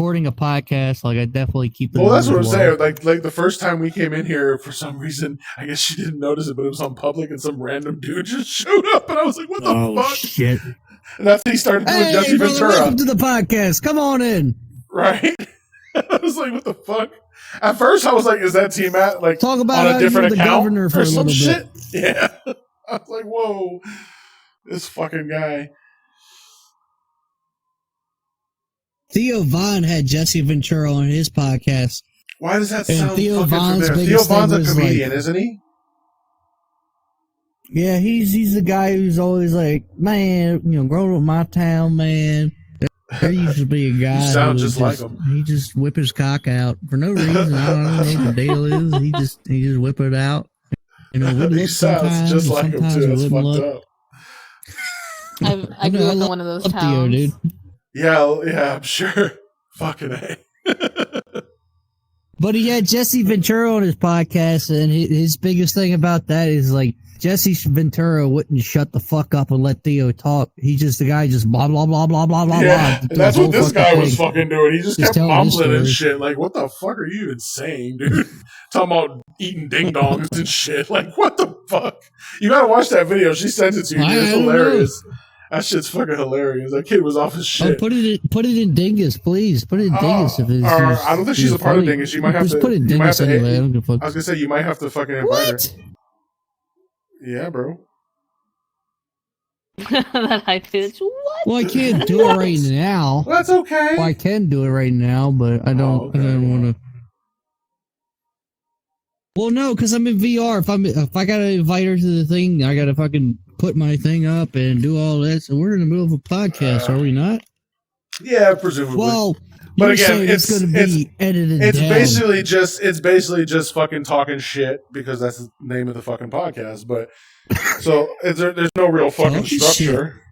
recording a podcast, like I definitely keep the. Well, that's what I'm saying. Like the first time we came in here, for some reason, I guess she didn't notice it, but it was on public, and some random dude just showed up, and I was like, "What the fuck?" Shit! And that's when he started doing Jesse Ventura. Welcome to the podcast. Come on in. Right? I was like, "What the fuck?" At first, I was like, "Is that T-Matt like talk about on a different account governor for or a some little shit?" bit. Yeah. I was like, "Whoa, this fucking guy." Theo Von had Jesse Ventura on his podcast. Why does that sound Theo fucking Von's familiar? Theo Von's a was comedian, isn't he? Yeah, he's the guy who's always like, man, growing up in my town, man, there used to be a guy You sound just like him. He just whip his cock out for no reason. I don't know what the deal is. He just whip it out. We'd He look sounds just like him too. It's fucked up. I grew up in one of those towns. Theo, dude. Yeah, I'm sure. Fucking A. But he had Jesse Ventura on his podcast, and his biggest thing about that is like Jesse Ventura wouldn't shut the fuck up and let Theo talk. The guy just blah blah blah blah blah blah. Yeah, blah, that's what this guy was fucking doing. He just kept mumbling story. and shit. Like, what the fuck are you even saying, dude? Talking about eating ding dongs and shit. Like, what the fuck? You gotta watch that video. She sent it to you. It's hilarious. That shit's fucking hilarious. That kid was off his shit. Put it in Dingus, please. Put it in Dingus if it's. I don't think she's a part of Dingus. You might have to. Put it in Dingus anyway. I don't give a fuck. I was gonna say you might have to fucking invite her. Yeah, bro. That high pitch. What? Well, I can't do it right now. Well, that's okay. Well, I can do it right now, but I don't. I don't want to. Well, no, because I'm in VR. If I gotta invite her to the thing, I gotta fucking put my thing up and do all that. So we're in the middle of a podcast, are we not? Yeah, presumably. Well, but again, it's going to be edited. It's down. basically just fucking talking shit because that's the name of the fucking podcast. But so there's no real fucking structure.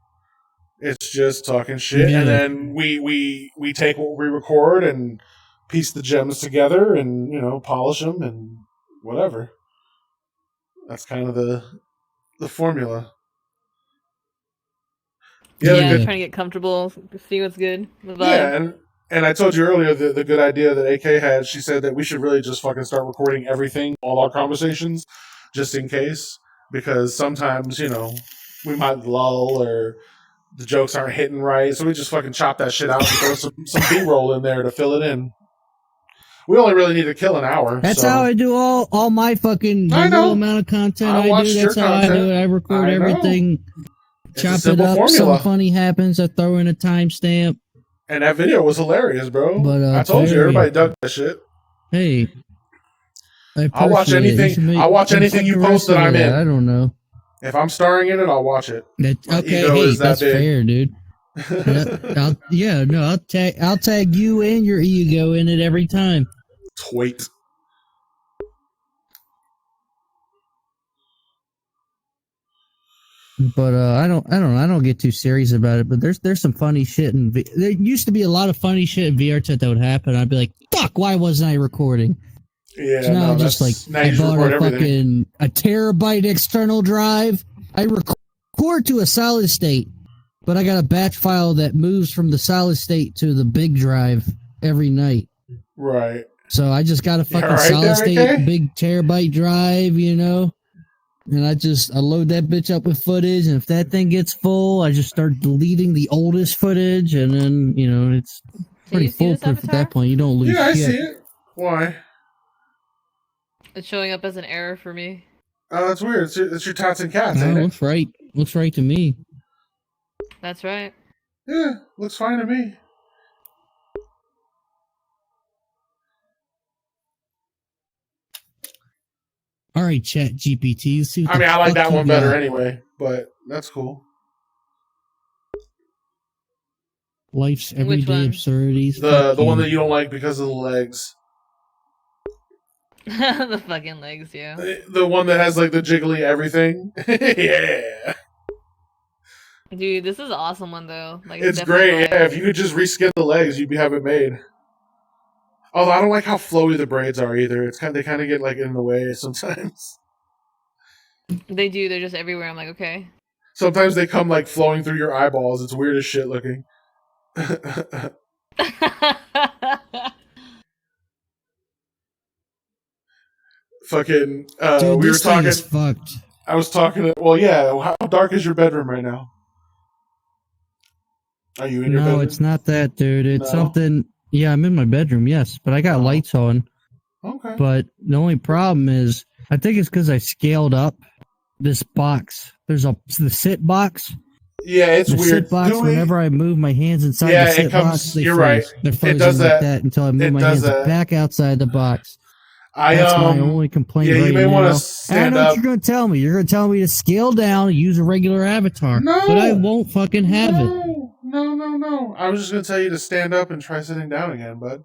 Shit. It's just talking shit, and then we take what we record and piece the gems together, and polish them and whatever. That's kind of the formula. Yeah, trying to get comfortable, see what's good. Yeah, and I told you earlier the good idea that AK had. She said that we should really just fucking start recording everything, all our conversations, just in case, because sometimes we might lull or the jokes aren't hitting right, so we just fucking chop that shit out and throw some B-roll in there to fill it in. We only really need to kill an hour. That's how I do all my fucking little amount of content I do. That's how I do it. I record everything, chop it up. Formula. Something funny happens, I throw in a timestamp. And that video was hilarious, bro. But I told you, everybody dug that shit. Hey, I'll watch anything. I'll watch anything you post that I'm in. I don't know. If I'm starring in it, I'll watch it. Okay, that's fair, dude. I'll tag you and your ego in it every time. Tweet. But I don't get too serious about it. But there's some funny shit there used to be a lot of funny shit in VR chat that would happen. I'd be like, "Fuck, why wasn't I recording?" Yeah, so now just like I bought a terabyte external drive. I record to a solid state, but I got a batch file that moves from the solid state to the big drive every night. Right. So I just got a fucking solid state big terabyte drive, and I load that bitch up with footage, and if that thing gets full, I just start deleting the oldest footage, and then it's pretty foolproof at that point. You don't lose shit. Yeah, I see it. Why? It's showing up as an error for me. Oh, that's weird. It's your tots and cats, ain't it? Looks right. Looks right to me. That's right. Yeah, looks fine to me. All right, Chat GPT. I like that one better anyway, but that's cool. Life's everyday absurdities. The one that you don't like because of the legs. The fucking legs, yeah. The one that has like the jiggly everything. Yeah. Dude, this is an awesome one though. Like it's great. Yeah, if you could just reskin the legs, you'd have it made. Although I don't like how flowy the braids are either. They kind of get like in the way sometimes. They do. They're just everywhere. I'm like, okay. Sometimes they come like flowing through your eyeballs. It's weird as shit looking. Fucking, Dude, we were this thing talking. is fucked. I was talking. Well, yeah. How dark is your bedroom right now? Are you in your bedroom? No, it's not that, dude. It's No? something. Yeah, I'm in my bedroom, yes, but I got Oh. lights on. Okay. But the only problem is, I think it's because I scaled up this box. There's the sit box. Yeah, it's the weird. Sit box. Whenever I move my hands inside Yeah, the sit it comes- box, they you're freeze. right. They're It frozen does like that. that until I It move my does hands that. back outside the box. That's my only complaint yeah, you right may now. wanna And I stand know what up. you're going to tell me. You're going to tell me to scale down and use a regular avatar. No. But I won't fucking have it. No. I was just gonna tell you to stand up and try sitting down again, bud.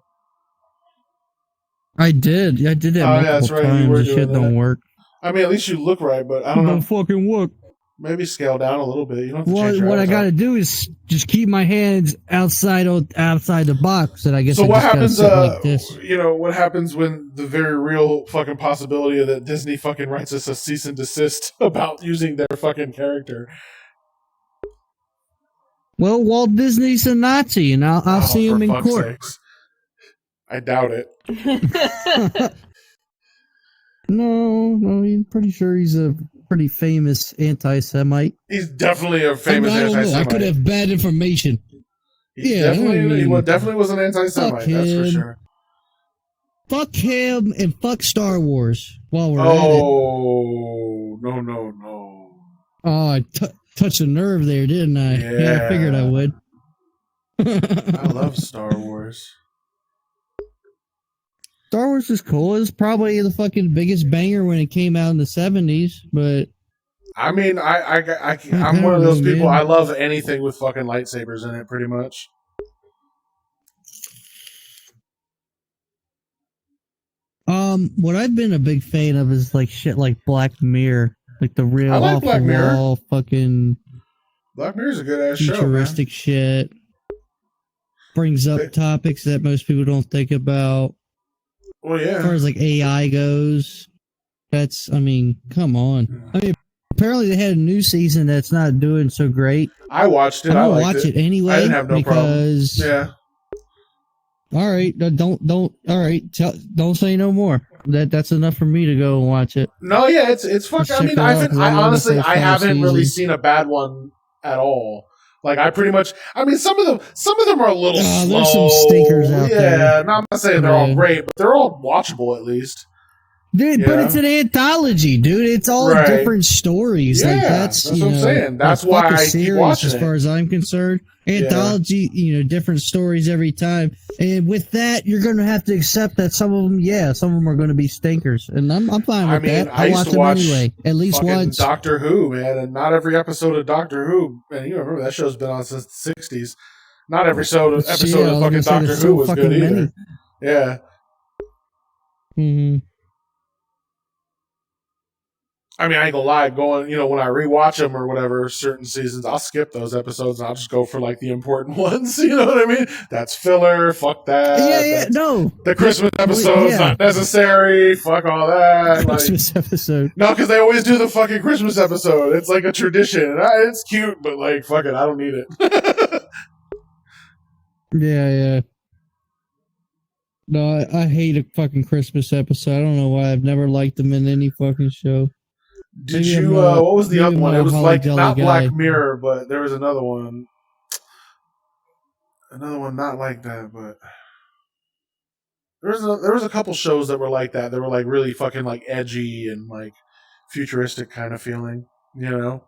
I did. I did that Oh, yeah, multiple that's right. You times. were The doing shit that. don't work. I mean, at least you look right, but I don't know. fucking work. Maybe scale down a little bit. You don't have to Well, change your what I avatar. got to do is just keep my hands outside the box, and I guess So I what just gotta happens? sit like this. You know what happens when the very real fucking possibility of that Disney fucking writes us a cease and desist about using their fucking character? Well, Walt Disney's a Nazi, and I'll see him for in fuck's court. sakes. I doubt it. No, I'm pretty sure he's a pretty famous anti-Semite. He's definitely a famous I don't know. I anti-Semite. could have bad information. He Yeah, definitely was an anti-Semite. fuck That's for him. sure. Fuck him and fuck Star Wars while we're at it. Oh no! Oh, I touched a nerve there, didn't I? Yeah. I figured I would. I love Star Wars. Star Wars is cool. It's probably the fucking biggest banger when it came out in the 70s, but I mean, I'm one of those people. I love anything with fucking lightsabers in it, pretty much. What I've been a big fan of is like shit like Black Mirror, like the real I like off Black the Mirror. wall fucking Black Mirror's a good ass show, man. futuristic shit. Brings up topics that most people don't think about. Well, yeah. As far as like AI goes, I mean, come on. I mean, apparently they had a new season that's not doing so great. I watched it. I'm I gonna liked watch it anyway. I didn't have no because, problem. Yeah. All right, don't. All right, don't say no more. That's enough for me to go and watch it. No, yeah, it's fucking. I mean, I honestly, I haven't really seen a bad one at all. Like, I pretty much. I mean, some of them are a little slow. There's some stinkers out there. Yeah, no, I'm not saying they're all great, but they're all watchable at least. Dude, but it's an anthology, dude. It's all different stories. Yeah, like that's what I'm saying. That's like, why I series, keep watching as far as I'm concerned. Anthology, different stories every time. And with that, you're going to have to accept that some of them are going to be stinkers. And I'm fine with that. I watch them anyway, at least once. Doctor Who, man, and not every episode of Doctor Who. And you remember that show's been on since the 60s. Not every episode of fucking Doctor Who was good either. Many. Yeah. Mm-hmm. I mean, I ain't gonna lie, when I rewatch them or whatever, certain seasons, I'll skip those episodes and I'll just go for like the important ones. You know what I mean? That's filler. Fuck that. Yeah, no. The Christmas episode's not necessary. Fuck all that. Christmas episode. No, because they always do the fucking Christmas episode. It's like a tradition. It's cute, but like, fuck it, I don't need it. Yeah. No, I hate a fucking Christmas episode. I don't know why. I've never liked them in any fucking show. Did you, what was the other one? It was like, not Black Mirror, but there was another one. Another one not like that, but there was a couple shows that were like that. They were like really fucking like edgy and like futuristic kind of feeling, you know?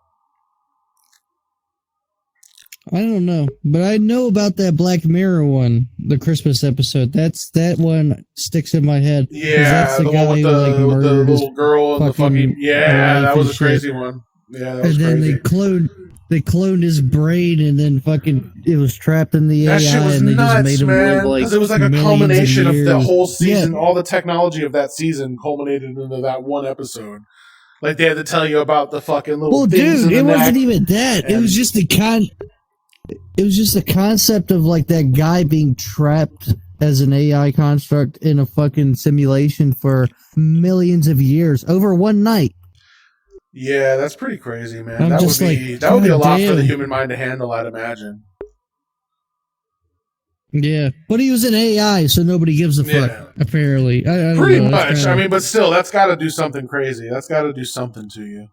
I don't know, but I know about that Black Mirror one, the Christmas episode. That one sticks in my head. Yeah, that's the guy one with the little girl and the fucking that was a crazy one. Yeah, that was crazy. And then they cloned his brain, and then fucking it was trapped in the AI. That shit was and they nuts, just made him man. Because it was like a culmination of the whole season. Yeah. All the technology of that season culminated into that one episode. Like they had to tell you about the fucking little things. Dude, in the it wasn't neck. even that. It was just the concept of like that guy being trapped as an AI construct in a fucking simulation for millions of years over one night. Yeah, that's pretty crazy, man. I'm That just would be a lot for the damn. human mind to handle, I'd imagine. Yeah, but he was an AI, so nobody gives a fuck. Yeah. Apparently, I don't pretty know. much. I mean, but still, that's got to do something crazy. That's got to do something to you.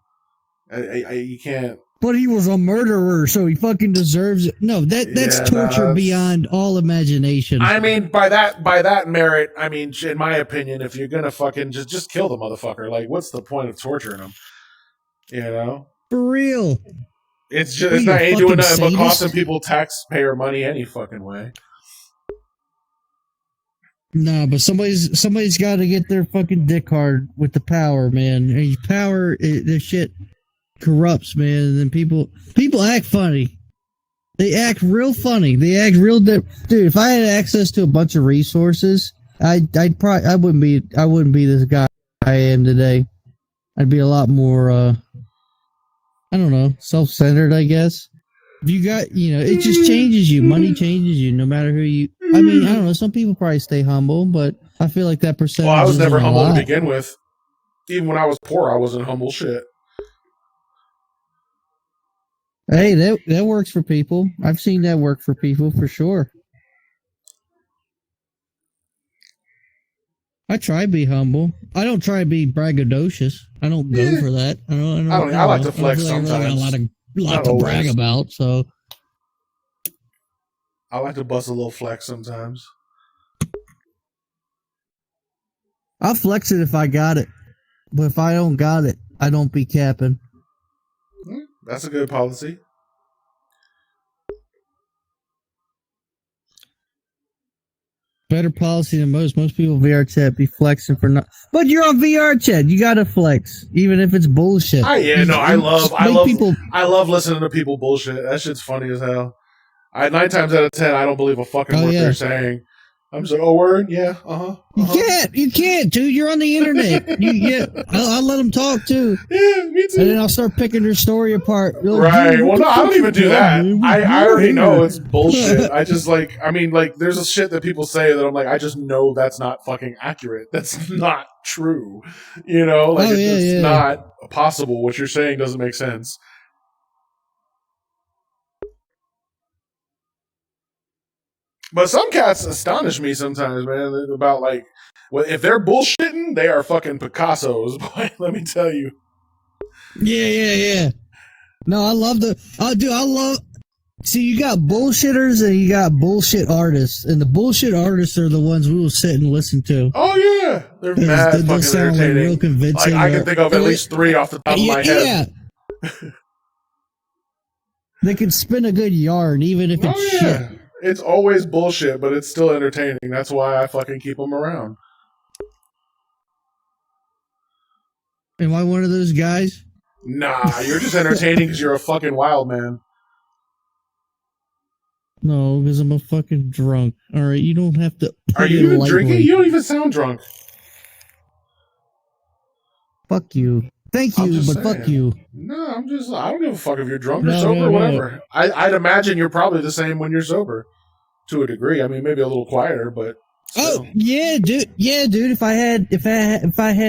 You can't. But he was a murderer, so he fucking deserves it. No, that's torture beyond all imagination. I mean, by that merit, I mean, in my opinion, if you're gonna fucking just kill the motherfucker, like, what's the point of torturing him? You know, for real. It's just it's not ain't doing nothing but costing people taxpayer money any fucking way. No, but somebody's got to get their fucking dick hard with the power, man. And power, this shit corrupts, man. And then people act funny. They act real funny. They act real dude. If I had access to a bunch of resources, I wouldn't be this guy I am today. I'd be a lot more I don't know, self-centered, I guess. If you got, it just changes you. Money changes you, no matter who you. I mean, I don't know. Some people probably stay humble, but I feel like that percentage. Well, I was never humble to begin with. Even when I was poor, I wasn't humble shit. Hey, that works for people. I've seen that work for people for sure. I try to be humble. I don't try to be braggadocious. I don't go for that. I like to flex sometimes. I got a lot to brag about, so. I like to bust a little flex sometimes. I'll flex it if I got it. But if I don't got it, I don't be capping. That's a good policy. Better policy than most. Most people VR chat be flexing for not. But you're on VR chat. You gotta flex, even if it's bullshit. I love listening to people bullshit. That shit's funny as hell. 9 times out of 10, I don't believe a fucking word they're saying. I'm just like, oh, word? Yeah, You can't, dude. You're on the internet. I'll let them talk, too. Yeah, me too. And then I'll start picking their story apart. Right. Well, no, I don't even do that. I already know it's bullshit. I just, there's a shit that people say that I'm like, I just know that's not fucking accurate. That's not true. It's not possible. What you're saying doesn't make sense. But some cats astonish me sometimes, man, about, if they're bullshitting, they are fucking Picassos, boy, let me tell you. Yeah. No, I love see, you got bullshitters and you got bullshit artists, and the bullshit artists are the ones we will sit and listen to. Oh, yeah. They're mad fucking entertaining. Real convincing. I can think of at least 3 off the top of my head. Yeah. They can spin a good yarn, even if it's shit. It's always bullshit, but it's still entertaining. That's why I fucking keep them around. Am I one of those guys? Nah, you're just entertaining because you're a fucking wild man. No, because I'm a fucking drunk. All right, you don't have to. Are you even drinking? You don't even sound drunk. Fuck you. Thank you, but saying. Fuck you. No, I don't give a fuck if you're drunk or sober or whatever. I'd imagine you're probably the same when you're sober. To a degree. I mean, maybe a little quieter, but still. Oh, yeah, dude. Yeah, dude, if I had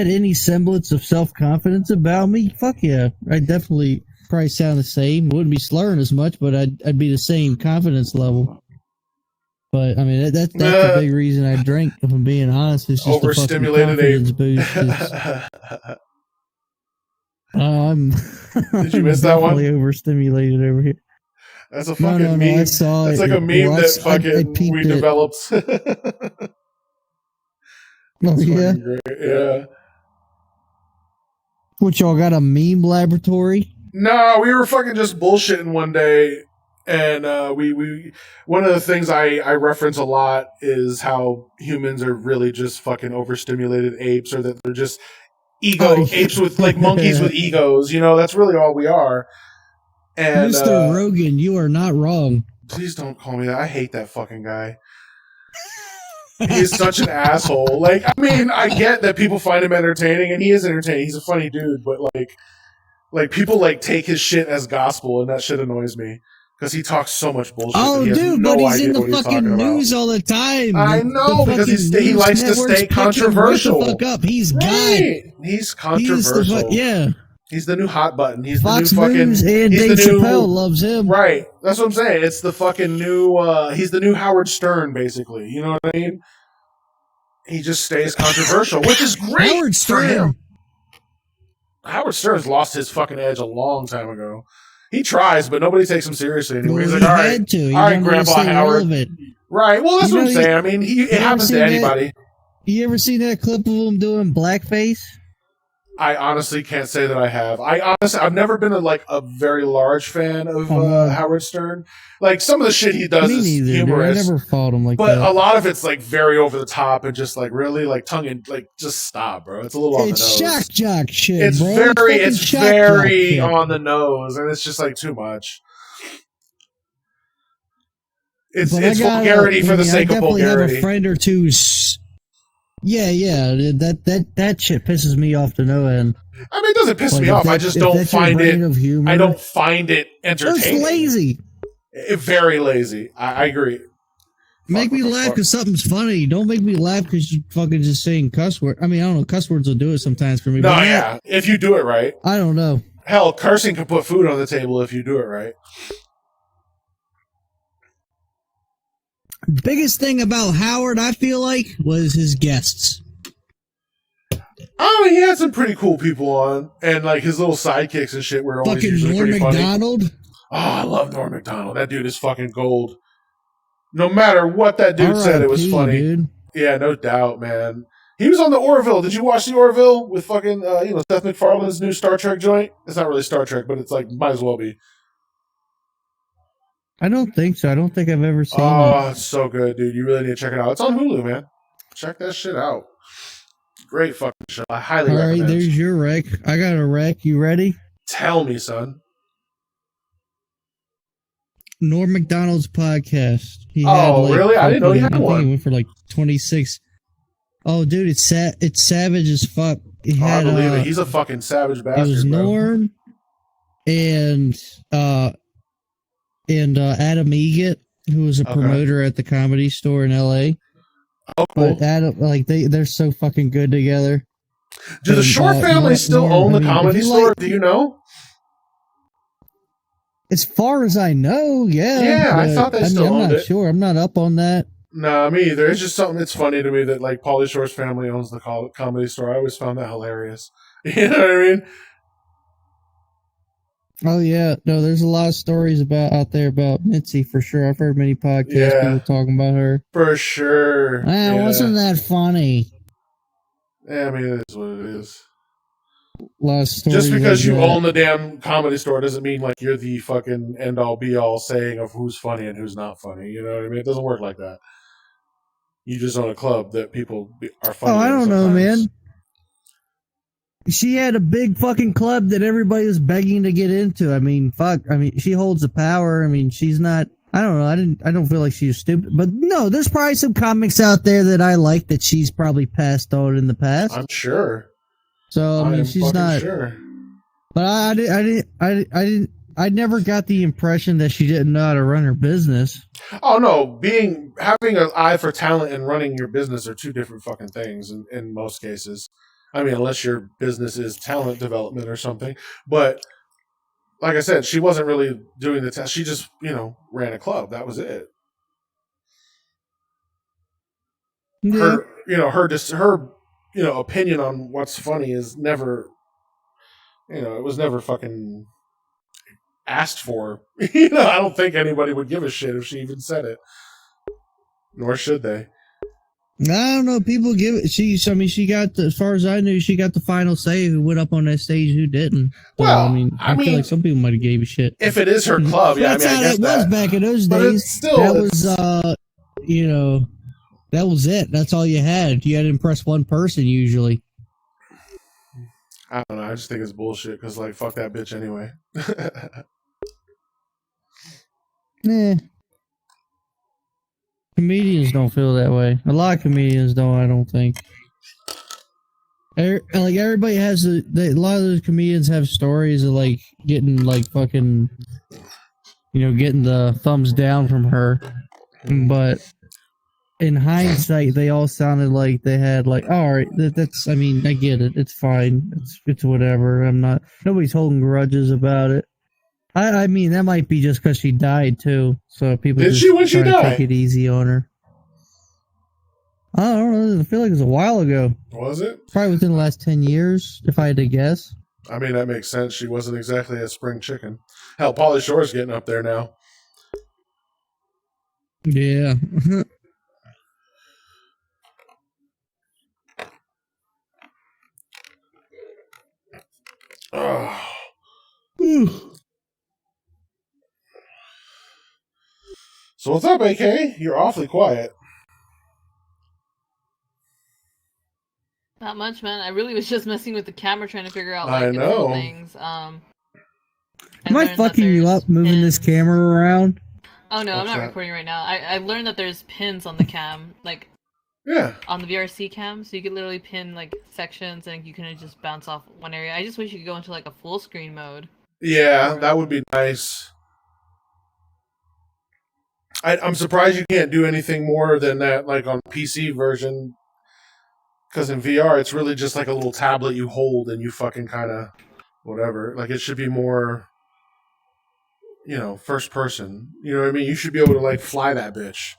any semblance of self-confidence about me, fuck yeah. I'd definitely probably sound the same. Wouldn't be slurring as much, but I'd be the same confidence level. But I mean, that's the big reason I drink, if I'm being honest. It's just overstimulated confidence boost. Did you miss that one? Overstimulated over here. That's a fucking meme. I saw that's like a meme that fucking we developed. Yeah. Great. Yeah. What, y'all got a meme laboratory? No, we were fucking just bullshitting one day, and we one of the things I reference a lot is how humans are really just fucking overstimulated apes, or that they're just apes with monkeys with egos. That's really all we are. And, Mr. Rogan, you are not wrong. Please don't call me that. I hate that fucking guy. He's such an asshole. I mean, I get that people find him entertaining, and he is entertaining. He's a funny dude, but people take his shit as gospel, and that shit annoys me because he talks so much bullshit. Oh, dude, but he's in the fucking news all the time. I know, because he likes to stay controversial. Shut the fuck up. He's God. He's controversial. Yeah. He's the new hot button. He's Fox the new fucking. News and he's Dave the new, Chappelle loves him. Right. That's what I'm saying. It's the fucking new. He's the new Howard Stern, basically. You know what I mean? He just stays controversial, which is great Howard Stern. for him. Howard Stern's lost his fucking edge a long time ago. He tries, but nobody takes him seriously anymore. Well, He's like, all right, all right, Grandpa Howard. Relevant. Right. Well, that's what I'm saying. I mean, it happens to anybody. You ever seen that clip of him doing blackface? I honestly can't say that I have. I've never been a very large fan of Howard Stern. Like some of the shit he does is humorous. I never followed him like but that. A lot of it's like very over the top and just like really like tongue and like just stop, bro. It's a little on the nose. It's shock jock shit, it's bro. It's very on the nose, and it's just like too much. It's vulgarity for the sake of vulgarity. I definitely have a friend or two. Yeah, that shit pisses me off to no end. I mean, it doesn't piss me off. I just don't find it. I don't find it entertaining. It's lazy. Very lazy. I agree. Make me laugh because something's funny. Don't make me laugh because you fucking just saying cuss words. I mean, I don't know. Cuss words will do it sometimes for me. No, yeah. If you do it right. I don't know. Hell, cursing can put food on the table if you do it right. Biggest thing about Howard, I feel like, was his guests. Oh, he had some pretty cool people on, and like his little sidekicks and shit were always usually pretty funny. Norm Macdonald. Oh, I love Norm Macdonald. That dude is fucking gold. No matter what that dude said, it was funny. Dude. Yeah, no doubt, man. He was on the Orville. Did you watch the Orville with fucking Seth MacFarlane's new Star Trek joint? It's not really Star Trek, but it's like might as well be. I don't think so. I don't think I've ever seen it. Oh, it's so good, dude. You really need to check it out. It's on Hulu, man. Check that shit out. Great fucking show. I highly recommend it. All right, there's your rec. I got a rec. You ready? Tell me, son. Norm Macdonald's podcast. Really? I didn't know he had one. I think he went for like 26. Oh, dude, it's savage as fuck. I believe it. He's a fucking savage bastard. It was Norm and Adam Egget, who was a promoter at the Comedy Store in L.A. Oh, cool. But Adam, they're so fucking good together. Do the Short family still own the Comedy Store? Do you know? As far as I know, yeah. Yeah, I thought they still owned it. I'm not sure. I'm not up on that. Nah, me either. It's just something that's funny to me that like Pauly Shore's family owns the Comedy Store. I always found that hilarious. You know what I mean? Oh yeah, no. There's a lot of stories out there about Mitzi for sure. I've heard many podcasts people talking about her for sure. Wasn't that funny? Yeah, I mean it is what it is. A lot of stories. Just because you own the damn Comedy Store doesn't mean like you're the fucking end all be all saying of who's funny and who's not funny. You know what I mean? It doesn't work like that. You just own a club that people are funny. Oh, I don't know, man. She had a big fucking club that everybody was begging to get into. I mean, fuck. I mean, she holds the power. I mean, she's not. I don't know. I don't feel like she's stupid. But no, there's probably some comics out there that I like that she's probably passed on in the past. I'm sure. So I mean, she's not. Sure. But I never got the impression that she didn't know how to run her business. Oh no, having an eye for talent and running your business are two different fucking things in most cases. I mean, unless your business is talent development or something. But like I said, she wasn't really doing the test. She just, ran a club. That was it. Yeah. Her opinion on what's funny is never, it was never fucking asked for. I don't think anybody would give a shit if she even said it. Nor should they. I don't know. People give it. She got, as far as I knew, she got the final say who went up on that stage, who didn't. So, well, I feel like some people might have gave a shit. If it is her club, yeah, that's how it was back in those days. That was it. That's all you had. You had to impress one person usually. I don't know. I just think it's bullshit because, like, fuck that bitch anyway. Comedians don't feel that way. A lot of comedians don't, I don't think. Like, everybody has a lot of those comedians have stories of, like, getting, like, fucking, getting the thumbs down from her. But in hindsight, they all sounded like they had like, all right, that's. I mean, I get it. It's fine. It's whatever. I'm not. Nobody's holding grudges about it. I mean, that might be just because she died too. So people Did just she when she try to died? take it easy on her. I don't know. I feel like it was a while ago. Was it? Probably within the last 10 years, if I had to guess. I mean, that makes sense. She wasn't exactly a spring chicken. Hell, Pauly Shore's getting up there now. Yeah. Oh. So what's up, AK? You're awfully quiet. Not much, man. I really was just messing with the camera, trying to figure out I like know. things. Am I fucking you up moving this camera around? Oh no, I'm What's not that? recording right now. I learned that there's pins on the cam, like Yeah. on the VRC cam, so you could literally pin like sections and you can just bounce off one area. I just wish you could go into like a full screen mode. Yeah, that would be nice. I'm surprised you can't do anything more than that, like on PC version. Because in VR, it's really just like a little tablet you hold and you fucking kind of whatever. Like it should be more, first person. You know what I mean? You should be able to like fly that bitch.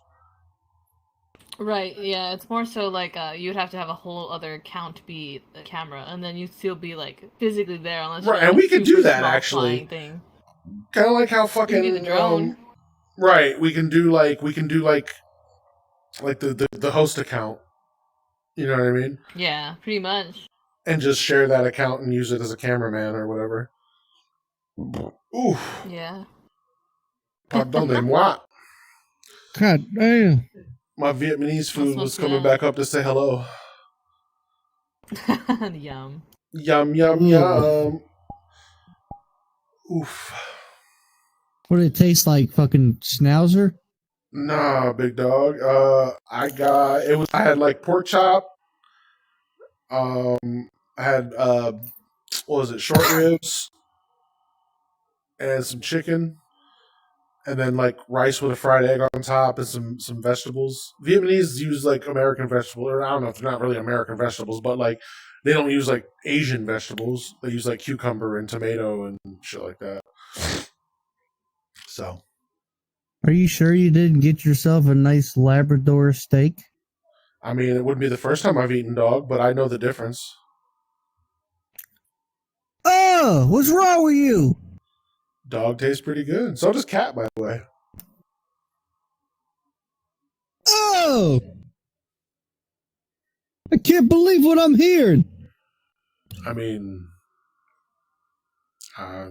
Right, yeah, it's more so like you'd have to have a whole other account be the camera, and then you'd still be like physically there unless Right, you're and like, we could super do that small actually. flying thing. Kind of like how fucking You can do the drone. right, we can do like the host account. You know what I mean? Yeah, pretty much. And just share that account and use it as a cameraman or whatever. Oof. Yeah. Pardonnez-moi. God damn. My Vietnamese food was What's coming that? back up to say hello. Yum. Yum, yum, yum. Oof. What did it taste like? Fucking schnauzer? Nah, big dog. I had like pork chop. I had what was it? Short ribs and some chicken, and then like rice with a fried egg on top and some vegetables. Vietnamese use like American vegetables, or I don't know if they're not really American vegetables, but like they don't use like Asian vegetables. They use like cucumber and tomato and shit like that. So. Are you sure you didn't get yourself a nice Labrador steak? I mean, it wouldn't be the first time I've eaten dog, but I know the difference. Oh, what's wrong with you? Dog tastes pretty good. So does cat, by the way. Oh! I can't believe what I'm hearing. I mean,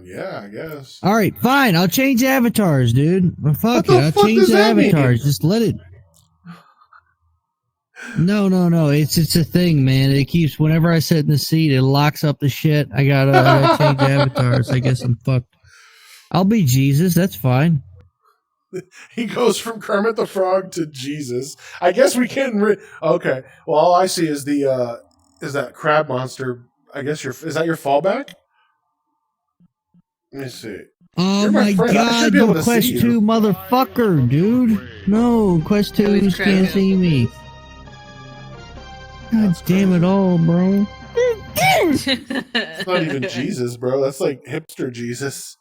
yeah, I guess. All right, fine. I'll change avatars, dude. Well, fuck What the it. I'll fuck change does the that mean? avatars. Just let it. No. It's a thing, man. It keeps whenever I sit in the seat, it locks up the shit. I gotta change avatars. I guess I'm fucked. I'll be Jesus. That's fine. He goes from Kermit the Frog to Jesus. I guess we can. Okay. Well, all I see is that crab monster. I guess is that your fallback? Let me see. Oh You're my my friend. I should god, be able no to Quest see you. 2 motherfucker, dude. No, Quest 2 Always just can't crack see me. God That's damn crazy. it all, bro. It's not even Jesus, bro. That's like hipster Jesus.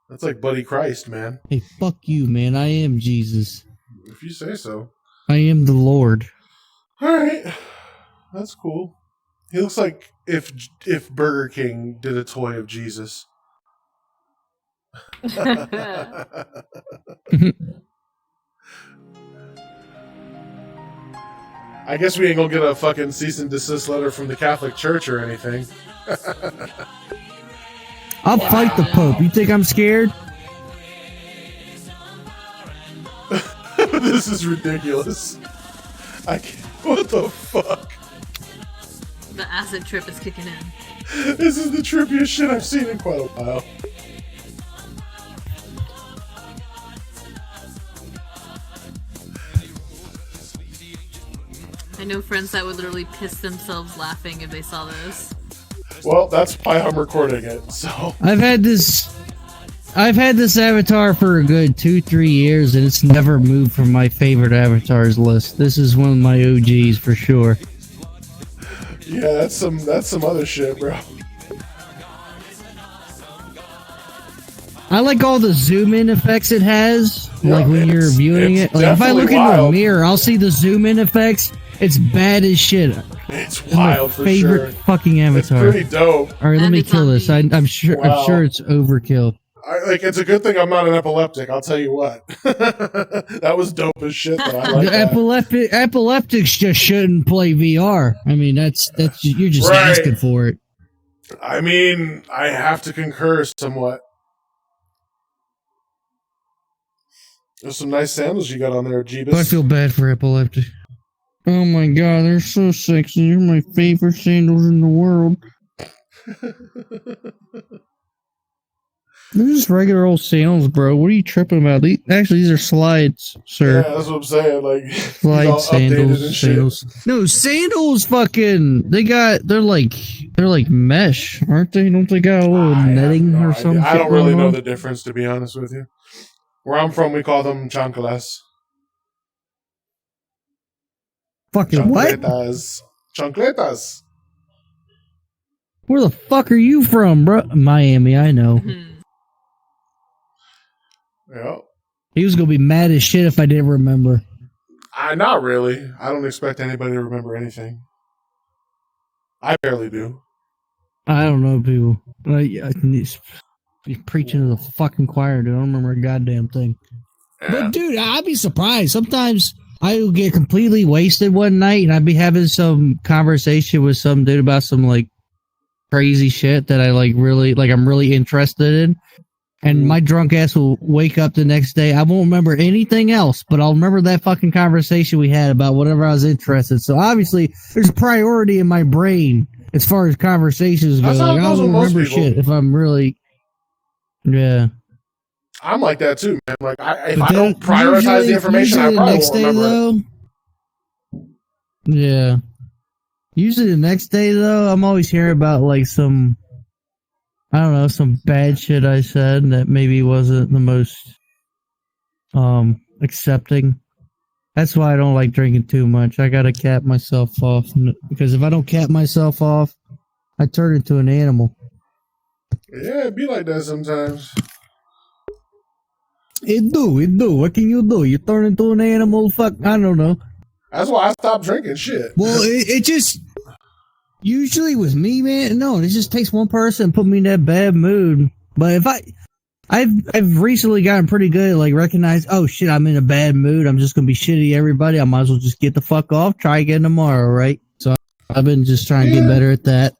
That's like Buddy Christ, man. Hey, fuck you, man. I am Jesus. If you say so. I am the Lord. All right. That's cool. He looks like if Burger King did a toy of Jesus. I guess we ain't gonna get a fucking cease and desist letter from the Catholic Church or anything. I'll fight the Pope. You think I'm scared? This is ridiculous. What the fuck? The acid trip is kicking in. This is the trippiest shit I've seen in quite a while. I know friends that would literally piss themselves laughing if they saw this. Well, that's why I'm recording it, so. I've had this I've had this avatar for a good 2-3 years, and it's never moved from my favorite avatars list. This is one of my OGs for sure. Yeah, that's some other shit, bro. I like all the zoom in effects it has, like when you're viewing it. Like if I look into a mirror, I'll see the zoom in effects. It's bad as shit. It's wild for sure. Fucking avatar. It's pretty dope. All right, let me kill this. I'm sure. Wow. I'm sure it's overkill. It's a good thing I'm not an epileptic. I'll tell you what. That was dope as shit. Though. I like that. Epileptics just shouldn't play VR. I mean, that's you're just asking for it. I mean, I have to concur somewhat. There's some nice sandals you got on there, Jeebus. I feel bad for epileptic. Oh my god, they're so sexy. They're my favorite sandals in the world. They're just regular old sandals, bro. What are you tripping about? These are slides, sir. Yeah, that's what I'm saying. Like slide sandals. No, sandals. Fucking. They're like mesh, aren't they? Don't they got a little netting or something? I don't really know the difference, to be honest with you. Where I'm from, we call them chanclas. Fucking what? Chancletas. Where the fuck are you from, bro? Miami, I know. Yeah. He was gonna be mad as shit if I didn't remember. Not really. I don't expect anybody to remember anything. I barely do. I don't know people. You're preaching to the fucking choir, dude. I don't remember a goddamn thing. Yeah. But dude, I'd be surprised. Sometimes I would get completely wasted one night and I'd be having some conversation with some dude about some like crazy shit that I I'm really interested in. And my drunk ass will wake up the next day. I won't remember anything else, but I'll remember that fucking conversation we had about whatever I was interested. So obviously, there's a priority in my brain as far as conversations go. Like, I don't remember shit if I'm really, yeah. I'm like that too, man. Like, if I don't prioritize the information, I probably won't remember it. Yeah. Usually the next day, though, I'm always hearing about like some bad shit I said that maybe wasn't the most accepting. That's why I don't like drinking too much. I gotta cap myself off, because if I don't cap myself off, I turn into an animal. Yeah, it'd be like that sometimes. It do. What can you do? You turn into an animal? Fuck, I don't know. That's why I stopped drinking shit. Well, it just... Usually with me, man, no, it just takes one person to put me in that bad mood. But if I've recently gotten pretty good at like recognize, oh shit, I'm in a bad mood. I'm just gonna be shitty to everybody. I might as well just get the fuck off. Try again tomorrow, right? So I've been just trying to get better at that.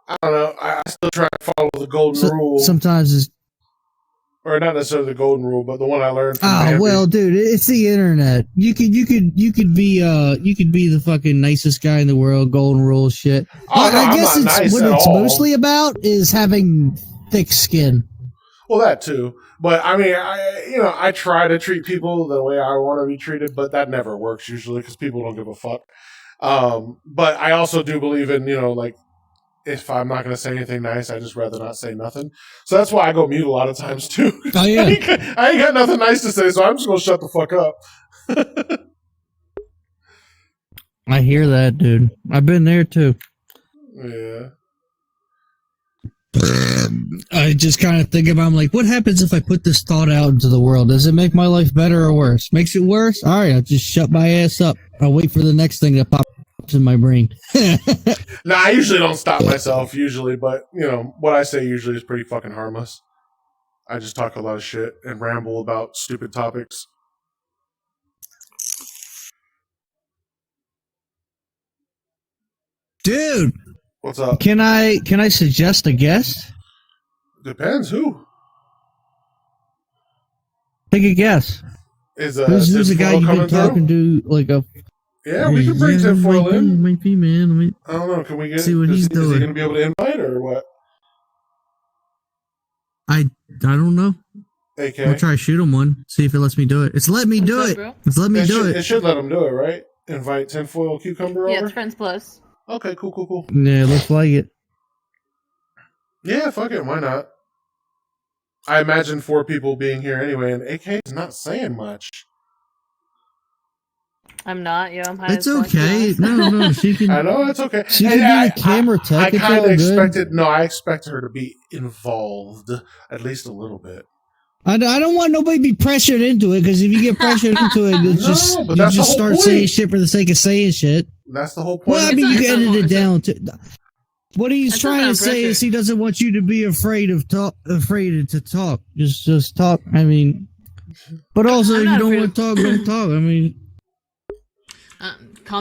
I don't know. I still try to follow the golden rule. Sometimes it's, or not necessarily the golden rule, but the one I learned from Bambi. Well, dude, it's the internet. You could be the fucking nicest guy in the world, golden rule shit. Oh, no, I guess it's nice what it's mostly about is having thick skin. Well, that too. But I mean, I try to treat people the way I want to be treated, but that never works usually because people don't give a fuck. But I also do believe in, like, if I'm not going to say anything nice, I just rather not say nothing. So that's why I go mute a lot of times too. Oh yeah, I ain't got nothing nice to say, so I'm just going to shut the fuck up. I hear that, dude. I've been there too. Yeah. I just kind of think about, I'm like, what happens if I put this thought out into the world? Does it make my life better or worse? Makes it worse? All right, I'll just shut my ass up. I'll wait for the next thing that pops in my brain. Nah, I usually don't stop myself, but, what I say usually is pretty fucking harmless. I just talk a lot of shit and ramble about stupid topics. Dude! What's up? Can I suggest a guest? Depends who. Take a guess. Who's the guy you've been talking to? Like a. Yeah, we can bring tinfoil in. Might be, man. I don't know. Can we get? See what he's doing. Is he going to be able to invite or what? I don't know. AK. I'll try to shoot him one. See if it lets me do it. It's let me do it. It's let me do it. It should let him do it, right? Invite tinfoil cucumber over. Yeah, it's Friends Plus. Okay, cool. Yeah, looks like it. Yeah, fuck it. Why not? I imagine 4 people being here anyway, and AK is not saying much. I'm not. Yeah, I'm high. It's okay. No, she can. I know it's okay. She can be the camera tech. I It's kind all of good. expected. No, I expect her to be involved at least a little bit. I don't want nobody to be pressured into it, because if you get pressured into it, you just start saying shit for the sake of saying shit. That's the whole point. Well, I mean, you can edit it down to. What he's trying to say is he doesn't want you to be afraid to talk. Just talk. I mean, but also if you don't want to talk, don't talk. I mean,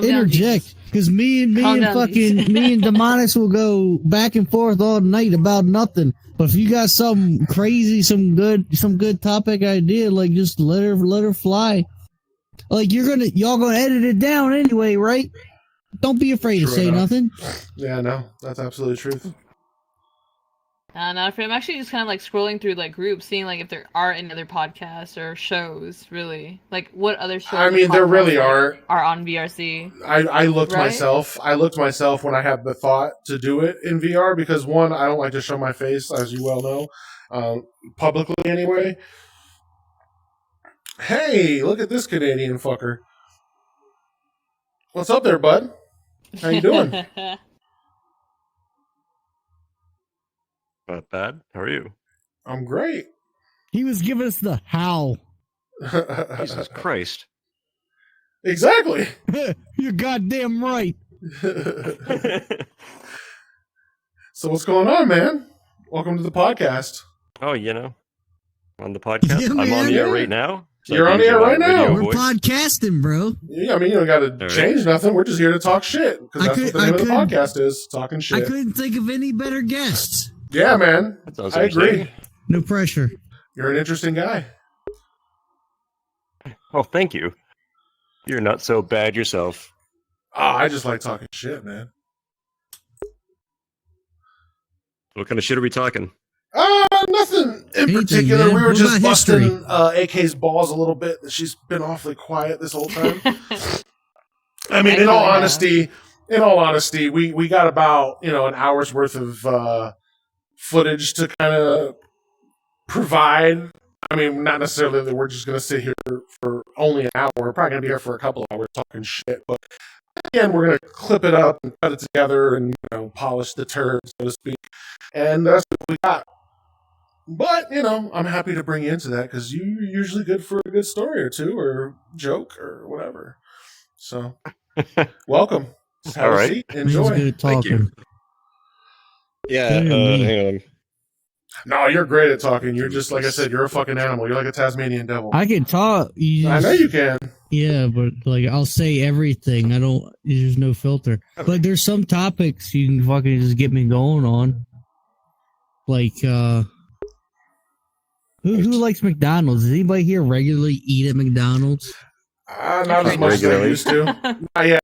interject, because me and Demonis will go back and forth all night about nothing. But if you got some crazy, some good topic idea, like, just let her fly. Like, y'all gonna edit it down anyway, right? Don't be afraid to say nothing. Yeah, no, that's absolutely the truth. Not afraid. I'm actually just kind of like scrolling through like groups, seeing like if there are any other podcasts or shows. Really, like what other shows? I mean, there really are on VRC. I looked myself. I looked myself when I had the thought to do it in VR, because one, I don't like to show my face, as you well know, publicly anyway. Hey, look at this Canadian fucker. What's up there, bud? How you doing? Not bad. How are you? I'm great. He was giving us the how. Jesus Christ. Exactly. You're goddamn right. So what's going on, man? Welcome to the podcast. Oh, on the podcast. Yeah, I'm on the air right now. So you're on the air right now. We're podcasting, bro. Yeah, I mean, you don't got to change nothing. We're just here to talk shit, because that's what the name of the podcast is, talking shit. I couldn't think of any better guests. Yeah, man. I agree. No pressure. You're an interesting guy. Oh, thank you. You're not so bad yourself. Oh, I just like talking shit, man. What kind of shit are we talking? Nothing in particular. Man. We were just busting AK's balls a little bit. She's been awfully quiet this whole time. I mean, in all honesty, we got about an hour's worth of footage to kind of provide. I mean, not necessarily that we're just going to sit here for only an hour. We're probably going to be here for a couple hours talking shit, but at the end, we're going to clip it up and cut it together and polish the turd, so to speak. And that's what we got. But, I'm happy to bring you into that, because you're usually good for a good story or two, or joke, or whatever. So, welcome. Just have a seat. Enjoy. Thank you. Yeah, hang on. No, you're great at talking. You're just, like I said, you're a fucking animal. You're like a Tasmanian devil. I can talk. I know you can. Yeah, but I'll say everything. There's no filter. But there's some topics you can fucking just get me going on. Like, who likes McDonald's? Does anybody here regularly eat at McDonald's? Not as much as I used to.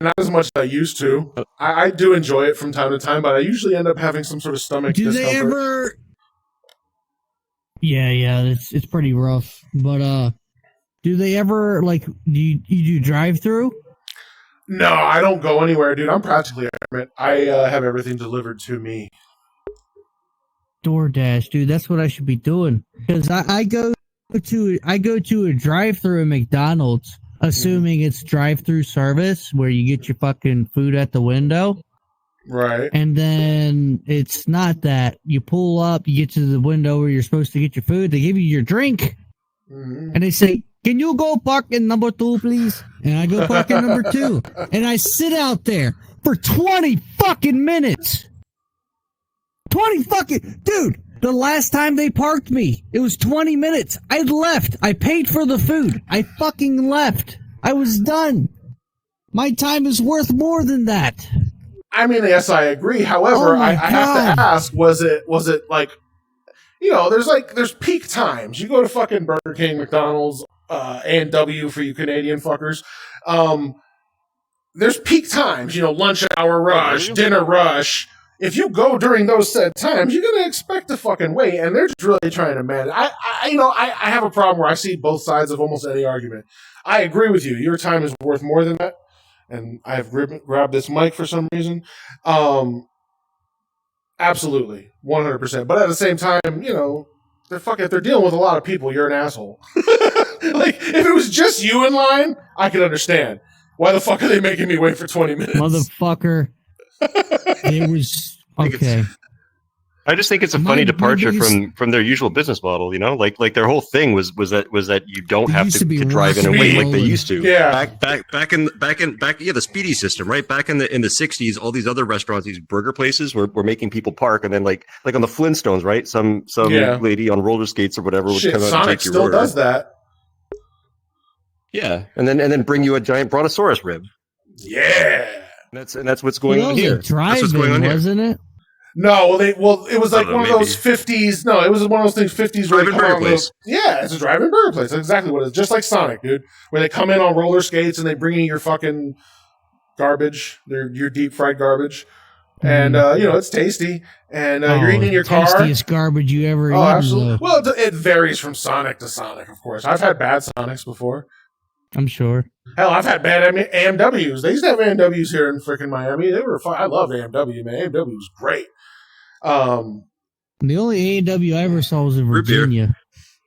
Not as much as I used to. I do enjoy it from time to time, but I usually end up having some sort of stomach discomfort. They ever? Yeah, it's pretty rough. But do they ever do you drive through? No, I don't go anywhere, dude. I'm practically a hermit. I have everything delivered to me. DoorDash, dude. That's what I should be doing, because I go to a drive-through at McDonald's, assuming it's drive-through service where you get your fucking food at the window. Right. And then it's not that. You pull up, you get to the window where you're supposed to get your food, they give you your drink, and they say, "Can you go park in number 2, please?" And I go park in number 2. And I sit out there for 20 fucking minutes. 20 fucking... Dude, the last time they parked me, it was 20 minutes. I left. I paid for the food. I fucking left. I was done. My time is worth more than that. I mean, yes, I agree. However, I have to ask, was it like, there's peak times. You go to fucking Burger King, McDonald's, A&W for you Canadian fuckers. There's peak times, lunch hour rush, dinner rush. If you go during those said times, you're going to expect to fucking wait, and they're just really trying to manage. I have a problem where I see both sides of almost any argument. I agree with you. Your time is worth more than that. And I've grabbed this mic for some reason. Absolutely, 100%. But at the same time, if they're dealing with a lot of people, you're an asshole. Like, if it was just you in line, I could understand. Why the fuck are they making me wait for 20 minutes? Motherfucker. It was okay. I just think it's a funny departure from their usual business model, you know? Like their whole thing was that you don't have to drive in and wait like they used to. Yeah. Back in the speedy system, right? Back in the 60s, all these other restaurants, these burger places were making people park, and then like on the Flintstones, right? Some lady on roller skates or whatever would come out Sonic and take your still order. does that. Yeah. And then bring you a giant brontosaurus rib. Yeah. And that's what's going on here. That's what's going on here. Wasn't it? No, it was like one of those 50s. No, it was one of those things 50s where they come out. Yeah, it's a drive-in burger place. That's exactly what it is. Just like Sonic, dude. Where they come in on roller skates and they bring you your fucking garbage, your deep fried garbage, and it's tasty. And you're eating in your car. Tastiest garbage you ever eaten. Oh, absolutely. Well, it varies from Sonic to Sonic, of course. I've had bad Sonics before. I'm sure. Hell, I've had bad AMWs. They used to have AMWs here in freaking Miami. They were fun. I love AMW, man. AMW was great. The only AEW I ever saw was in Virginia.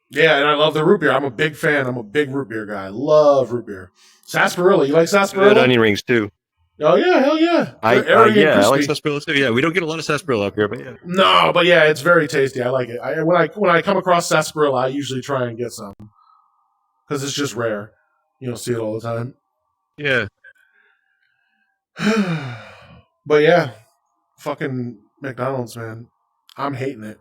Yeah, and I love the root beer. I'm a big fan. I'm a big root beer guy. I love root beer. Sarsaparilla. You like sarsaparilla? Good onion rings too. Oh yeah, hell yeah. I like sarsaparilla too. Yeah, we don't get a lot of sarsaparilla up here, but yeah. No, but yeah, it's very tasty. I like it. When I come across sarsaparilla, I usually try and get some because it's just rare. You don't see it all the time. Yeah. But yeah, fucking McDonald's, man. I'm hating it.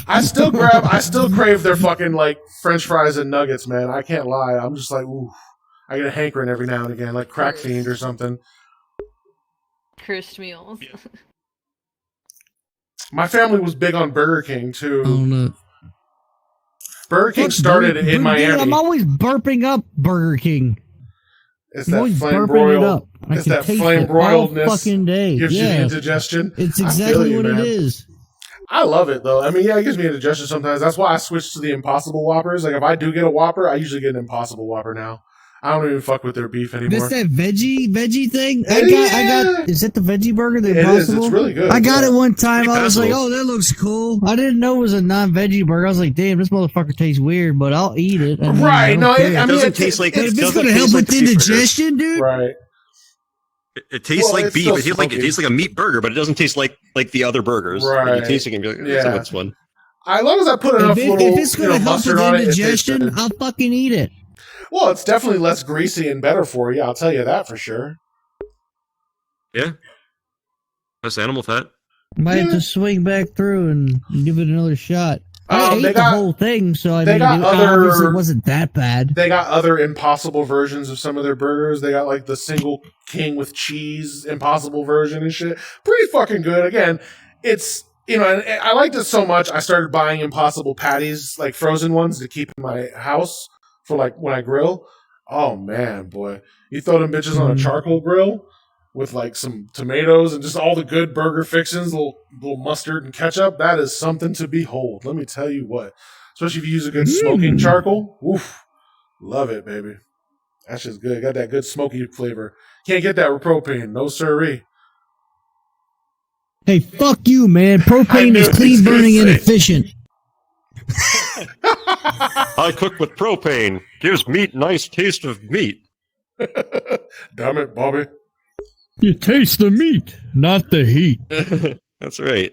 I still crave their fucking like French fries and nuggets, man. I can't lie. I'm just like, ooh. I get a hankering every now and again, like Crack Fiend or something. Cursed meals. Yeah. My family was big on Burger King too. Oh, no. Burger King started in Miami. Dude, I'm always burping up Burger King. It's that flame broiled. It's that flame broiledness. Fucking day. Gives you indigestion. It's exactly what it is. I love it though. I mean, yeah, it gives me indigestion sometimes. That's why I switched to the Impossible Whoppers. Like if I do get a Whopper, I usually get an Impossible Whopper now. I don't even fuck with their beef anymore. That's that veggie thing? I got. Is it the veggie burger? The Impossible? It is. It's really good. I got it one time. I was like, oh, that looks cool. I didn't know it was a non-veggie burger. I was like, damn, this motherfucker tastes weird, but I'll eat it. I mean, right. No, I mean, it doesn't taste like. If it's going to help with indigestion, dude. Right. It tastes like beef. It tastes like a meat burger, but it doesn't taste like the other burgers. Right. You taste it and be like, yeah, that's one. As long as I put enough little if it's going to help mustard with on it, indigestion, I'll fucking eat it. Well, it's definitely less greasy and better for you. I'll tell you that for sure. Yeah. Less animal fat. Might have to swing back through and give it another shot. I ate the whole thing, so I mean, obviously it wasn't that bad. They got other Impossible versions of some of their burgers. They got like the single king with cheese Impossible version and shit. Pretty fucking good. Again, it's, and I liked it so much, I started buying Impossible patties, like frozen ones, to keep in my house for like when I grill. Oh man, boy. You throw them bitches on a charcoal grill with like some tomatoes and just all the good burger fixings, little mustard and ketchup. That is something to behold. Let me tell you what. Especially if you use a good smoking charcoal. Oof. Love it, baby. That shit's good. Got that good smoky flavor. Can't get that with propane. No siree. Hey, fuck you, man. Propane is clean burning and efficient. I cook with propane. Gives meat nice taste of meat. Damn it, Bobby. You taste the meat, not the heat. That's right.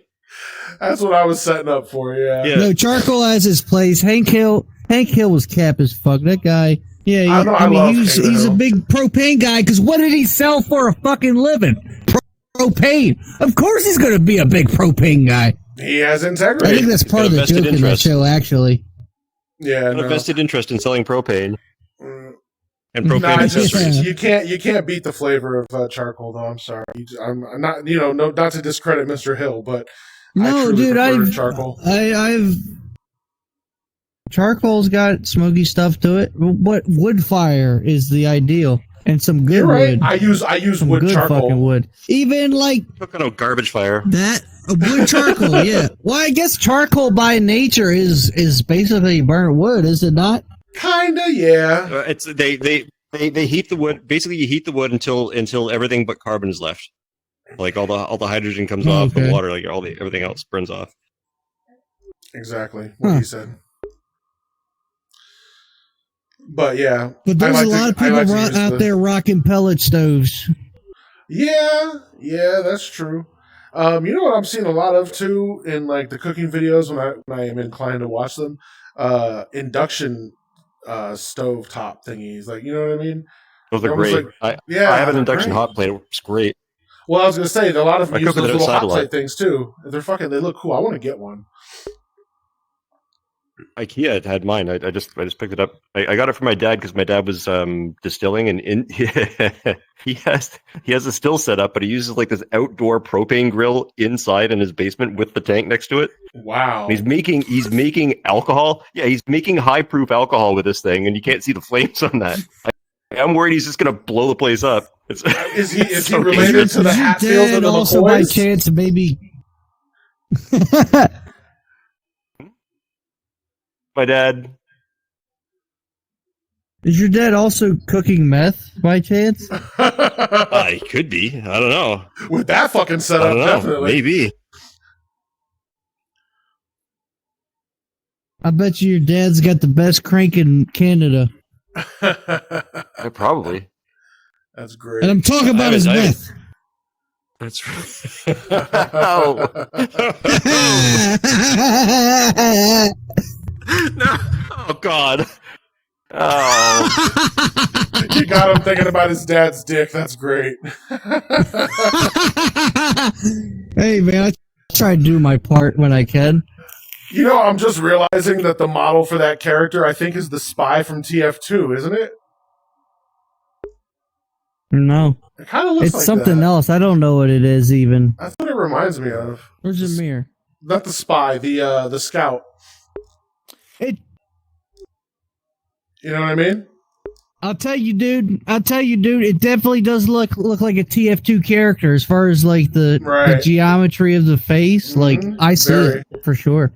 That's what I was setting up for, yeah. No, charcoal has his place. Hank Hill was cap as fuck. That guy, yeah. I mean, he's a big propane guy, because what did he sell for a fucking living? Propane. Of course he's going to be a big propane guy. He has integrity. I think that's part of the joke in that show, actually. Yeah, a vested interest in selling propane. And propane accessories. You can't beat the flavor of charcoal, though. I'm sorry. I'm not, not to discredit Mr. Hill, but no, dude, charcoal. Charcoal's got smoky stuff to it. What wood fire is the ideal, and some good wood. I use some wood good charcoal. Fucking wood. Even like garbage fire. That wood charcoal, yeah. Well, I guess charcoal by nature is basically burnt wood, is it not? Kinda, yeah. They heat the wood. Basically, you heat the wood until everything but carbon is left. Like all the hydrogen comes off the water, like everything else burns off. Exactly what he said. But yeah, but there's a lot of people out there rocking pellet stoves. Yeah, that's true. You know what I'm seeing a lot of too in like the cooking videos when I am inclined to watch them, induction stove top thingies. Like, you know what I mean? Those are great. Like, I have an induction hot plate. It's great. Well, I was gonna say a lot of them use those little hot plate things too. They look cool. I want to get one. IKEA had mine. I just picked it up. I got it from my dad because my dad was distilling, and he has a still set up, but he uses like this outdoor propane grill inside in his basement with the tank next to it. Wow! And he's making alcohol. Yeah, he's making high proof alcohol with this thing, and you can't see the flames on that. I'm worried he's just gonna blow the place up. Is he related to the Hatfields and the McCoys? Also, by chance, maybe. My dad. Is your dad also cooking meth by chance? He could be. I don't know. With that fucking setup, definitely. Maybe. I bet you your dad's got the best crank in Canada. Probably. That's great. And I'm talking about his meth. That's right. No. Oh God. Oh. You got him thinking about his dad's dick. That's great. Hey man, I try to do my part when I can. You know, I'm just realizing that the model for that character, I think, is the spy from TF2, isn't it? No. It kind of looks like something that. Else. I don't know what it is even. That's what it reminds me of. Where's the mirror? Not the spy, the scout. You know what I mean? I'll tell you, dude. It definitely does look like a TF2 character as far as like the geometry of the face. Mm-hmm. Like I see it for sure.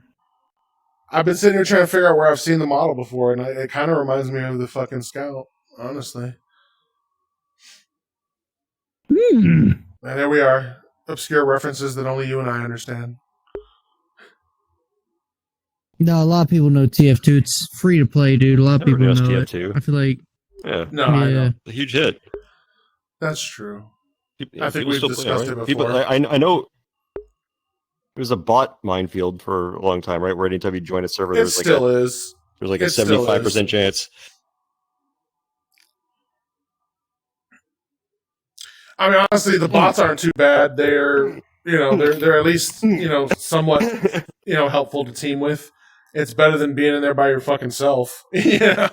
I've been sitting here trying to figure out where I've seen the model before, and it kind of reminds me of the fucking scout, honestly. And there we are. Obscure references that only you and I understand. No, a lot of people know TF2. It's free to play, dude. A lot of people know TF2. I feel like... Yeah. No, I know. A huge hit. That's true. I think we've discussed it before. I know it was a bot minefield for a long time, right? Where anytime you join a server, there's like there's like a 75% chance. I mean, honestly, the bots aren't too bad. They're at least, somewhat, helpful to team with. It's better than being in there by your fucking self. Yeah.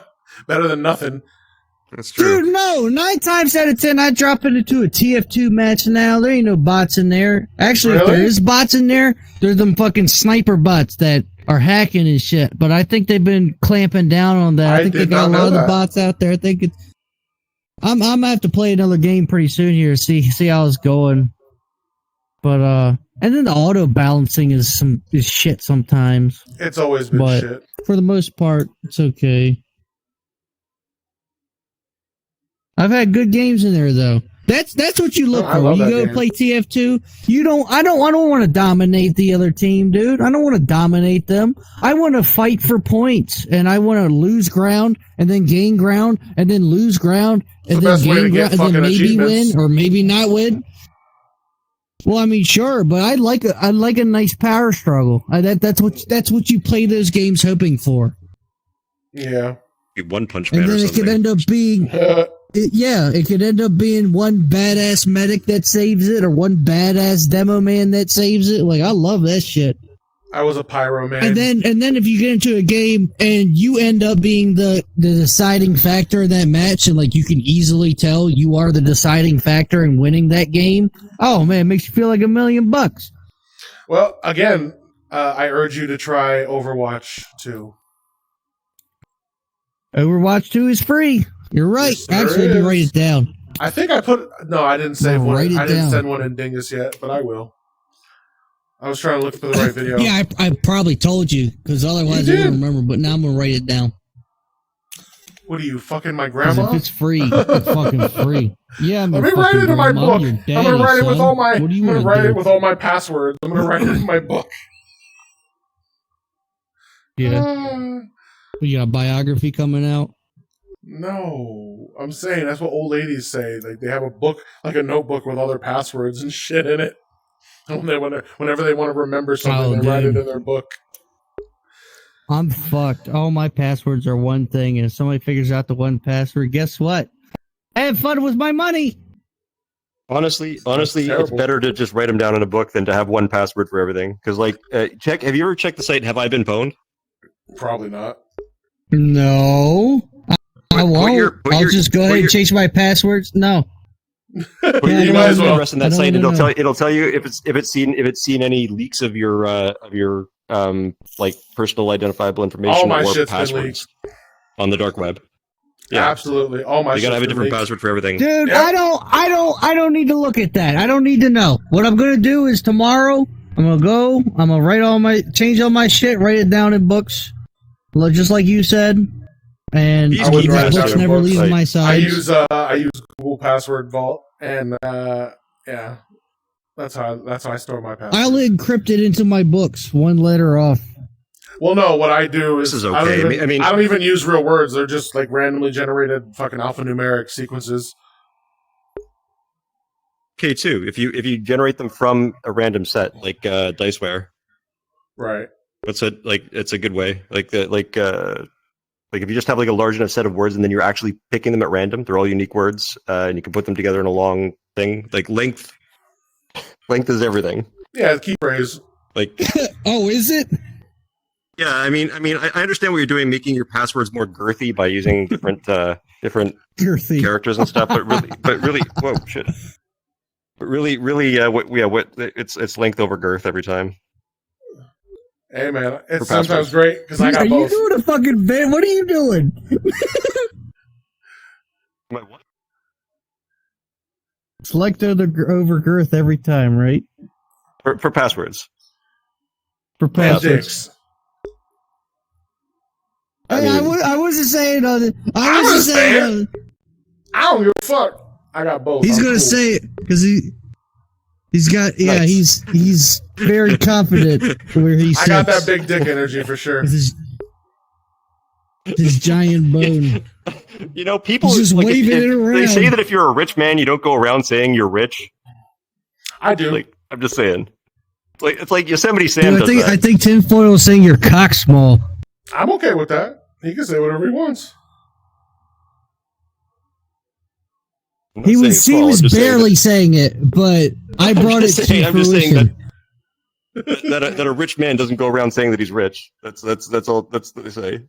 Better than nothing. That's true. Dude, no. 9 times out of 10, I drop into a TF2 match now. There ain't no bots in there. Actually, if there is bots in there, they're them fucking sniper bots that are hacking and shit. But I think they've been clamping down on that. I think they got a lot of the bots out there. I think it's... I'm gonna have to play another game pretty soon here to see how it's going. But and then the auto balancing is shit sometimes. It's always been shit. For the most part, it's okay. I've had good games in there though. That's what you look for. When you go play TF2, I don't want to dominate the other team, dude. I don't want to dominate them. I want to fight for points, and I want to lose ground and then gain ground and then lose ground and then gain ground and then maybe win or maybe not win. Well, I mean, sure, but I like a nice power struggle. That's what you play those games hoping for. Yeah. One punch man. And then it could end up being it could end up being one badass medic that saves it or one badass demo man that saves it. Like, I love that shit. I was a pyro man. And then if you get into a game and you end up being the deciding factor in that match, and like you can easily tell you are the deciding factor in winning that game, oh man, it makes you feel like $1 million. Well, again, I urge you to try Overwatch 2. Overwatch 2 is free. You're right. Yes, actually, you write it down. I think I I didn't save one. I didn't send one in Dingus yet, but I will. I was trying to look for the right video. Yeah, I probably told you, because otherwise I wouldn't remember, but now I'm going to write it down. What are you, fucking my 'Cause grandma? if it's free, it's fucking free. Yeah, Let me write it in my book. Your daddy, I'm gonna write it with son. all my. What do you I'm gonna wanna write do? it with all my passwords. I'm gonna write it in my book. Yeah. You got a biography coming out? No, I'm saying that's what old ladies say. Like they have a book, like a notebook with all their passwords and shit in it. And whenever they want to remember something, they write it in their book. I'm fucked. All my passwords are one thing, and if somebody figures out the one password, guess what? I had fun with my money. Honestly, it's better to just write them down in a book than to have one password for everything. Because, like, have you ever checked the site Have I Been Pwned? Probably not. No. I won't. I'll just go ahead and change my passwords. No. You might as well. Rest in that site, and it'll tell you if it's seen any leaks of your like personal identifiable information or passwords on the dark web. Yeah, absolutely. All my. You gotta have a different password for everything, dude. Yep. I don't need to look at that. I don't need to know. What I'm gonna do is tomorrow I'm gonna change all my shit, write it down in books, just like you said. And my books never leave my side. I use Google Password Vault, and yeah, that's how I store my password. I'll encrypt it into my books, one letter off. Well, no, what I do is okay. I don't even use real words. They're just like randomly generated fucking alphanumeric sequences. Okay, too. If you generate them from a random set like Diceware, right? It's a good way. Like if you just have like a large enough set of words and then you're actually picking them at random, they're all unique words, and you can put them together in a long thing. Like length is everything. Yeah, key phrase. Like, oh, is it? Yeah, I mean, I understand what you're doing, making your passwords more girthy by using different girthy characters and stuff. But really, whoa, shit. But really, it's length over girth every time. Hey man, it's sometimes great because I got both. Are you doing a fucking bit? What are you doing? What? Select over girth every time, right? For passwords. For passwords. I wasn't saying on it. I wasn't saying on it. I don't give a fuck. I got both. He's gonna say it because he's got he's very confident where he sits. I got that big dick energy for sure. His giant bone. You know, people just like, waving it around. They say that if you're a rich man, you don't go around saying you're rich. I do. Like, I'm just saying. It's like Yosemite Sam does that. I think Tinfoil is saying you're cock small. I'm okay with that. He can say whatever he wants. He was barely saying it, but I brought it to fruition. I'm just saying that a rich man doesn't go around saying that he's rich. That's all. That's what they say.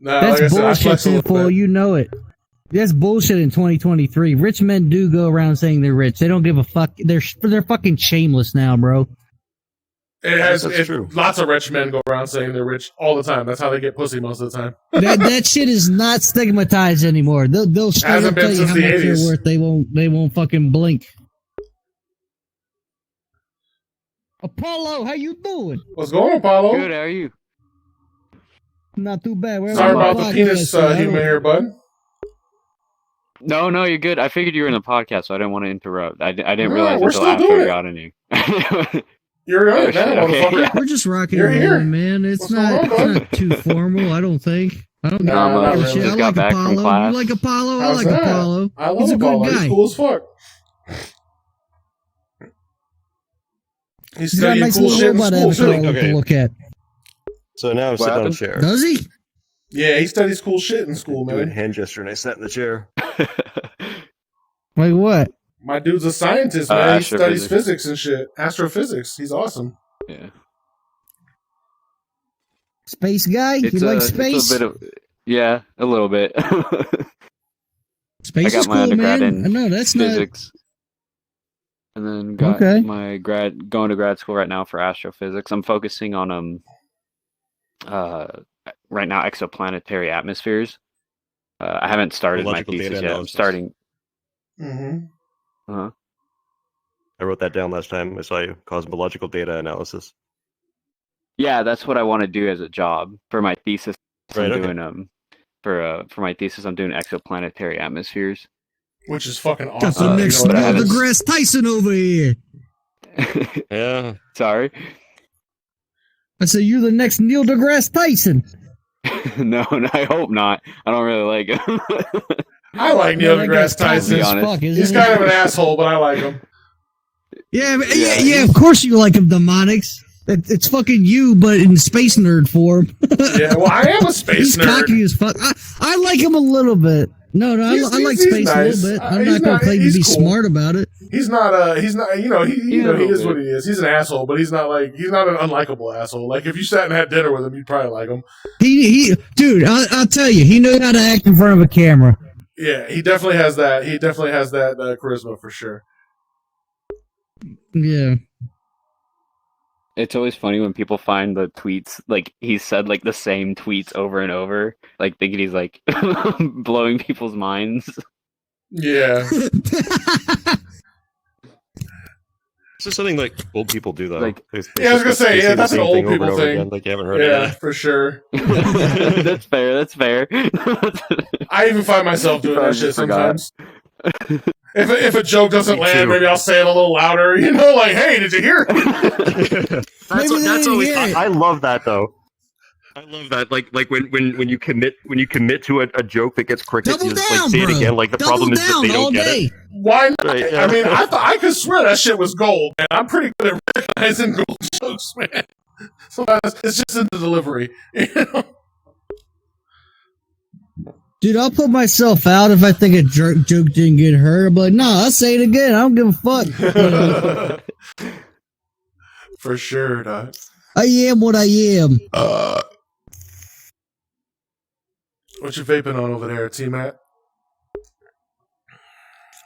No, that's bullshit, Tinfoil. You know it. That's bullshit in 2023. Rich men do go around saying they're rich. They don't give a fuck. They're fucking shameless now, bro. That's true. Lots of rich men go around saying they're rich all the time. That's how they get pussy most of the time. that shit is not stigmatized anymore. They'll straight up tell you how much they're worth. They won't fucking blink. Apollo, how you doing? What's going on, Apollo? Good, how are you? Not too bad. Sorry about the penis humor here, bud. No, you're good. I figured you were in the podcast, so I didn't want to interrupt. I didn't realize until after we got in you. You're on it now, motherfucker. Yeah. We're just rocking and rolling, man. It's not too formal, I don't think. I don't know. I just got back from class. You like Apollo? I like Apollo. I love Apollo. He's cool as fuck. He's got a nice little robot avatar to look at. So now I'm sitting on a chair. Does he? Yeah, he studies cool shit in school, man. Doing hand gesture, and I sat in the chair. Like what? My dude's a scientist, man. He studies physics and shit. Astrophysics. He's awesome. Yeah. Space guy? You like space? A little bit. Space I got is my cool, undergrad man. in No, that's physics. And then got my going to grad school right now for astrophysics. I'm focusing on right now exoplanetary atmospheres. I haven't started my thesis yet. I'm starting. Mm-hmm. Uh-huh. I wrote that down last time. I saw you. Cosmological data analysis. Yeah, that's what I want to do as a job for my thesis. I'm doing for my thesis. I'm doing exoplanetary atmospheres. Which is fucking Got awesome. the next you know, Neil deGrasse Tyson over here. Yeah. Sorry. I said you're the next Neil deGrasse Tyson. No, I hope not. I don't really like him. I like Neil Man, that deGrasse guy's cocky Tyson. as fuck, isn't He's he? kind of an asshole, but I like him. Yeah, of course you like him, Demonix. It's fucking you, but in space nerd form. Yeah, well, I am a space He's nerd. cocky as fuck. I like him a little bit. No, I like he's space nice. a little bit. I'm not going to claim to be cool. smart about it. He's not, he is what he is. He's an asshole, but he's not an unlikable asshole. Like, if you sat and had dinner with him, you'd probably like him. Dude, I'll tell you, he knows how to act in front of a camera. Yeah, he definitely has that. He definitely has that charisma for sure. Yeah. It's always funny when people find the tweets, like, he said, like, the same tweets over and over, like, thinking he's, like, blowing people's minds. Yeah. It's just something like old people do, though. Like, They I was gonna say, say the that's an same old over and people over thing. again, like you haven't heard Yeah, of it. for sure. That's fair. I even find myself doing that shit sometimes. If a joke doesn't Me land, too. maybe I'll say it a little louder. You know, like, "Hey, did you hear?" That's always. hear it. I love that though. I love that. Like when you commit to a joke that gets crickets, Double you just down, like say bro. it again. Like the Double problem is that down they all don't get day. it. Why not? Right, yeah. I mean, I could swear that shit was gold, man. I'm pretty good at recognizing gold jokes, man. Sometimes it's just in the delivery. You know? Dude, I'll put myself out if I think a joke didn't get heard. I'm like, nah, I'll say it again. I don't give a fuck. For sure, dog. I am what I am. What you vaping on over there, T-Matt?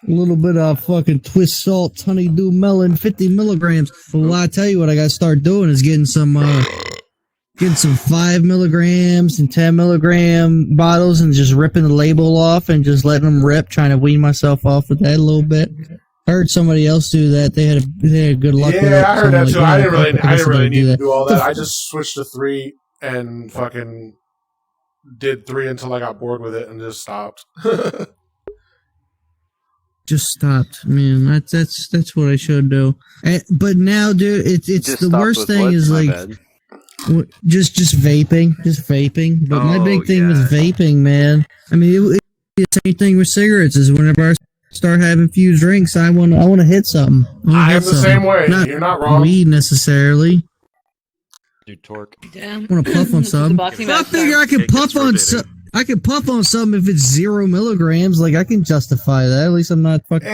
A little bit of fucking twist salt, honeydew melon, 50 milligrams. Well, I tell you what I got to start doing is getting some 5 milligrams and 10 milligram bottles and just ripping the label off and just letting them rip, trying to wean myself off with that a little bit. I heard somebody else do that. They had good luck with it. Yeah, I heard that So too. I'm I didn't really do need that. to do all that. I just switched to 3 and fucking did 3 until I got bored with it and just stopped. Just stopped, man. That's what I should do. But now, dude, it's Just the stopped worst with thing what? is My like bad. just vaping. But my big thing with vaping, man. I mean, it's the same thing with cigarettes. Is whenever I start having a few drinks, I want to hit something. I am the same way. You're not wrong. Weed necessarily. Dude, torque. Damn. I want to puff on something. boxing I match figure I can It gets puff on rotating. I can puff on something if it's 0 milligrams. Like I can justify that. At least I'm not fucking.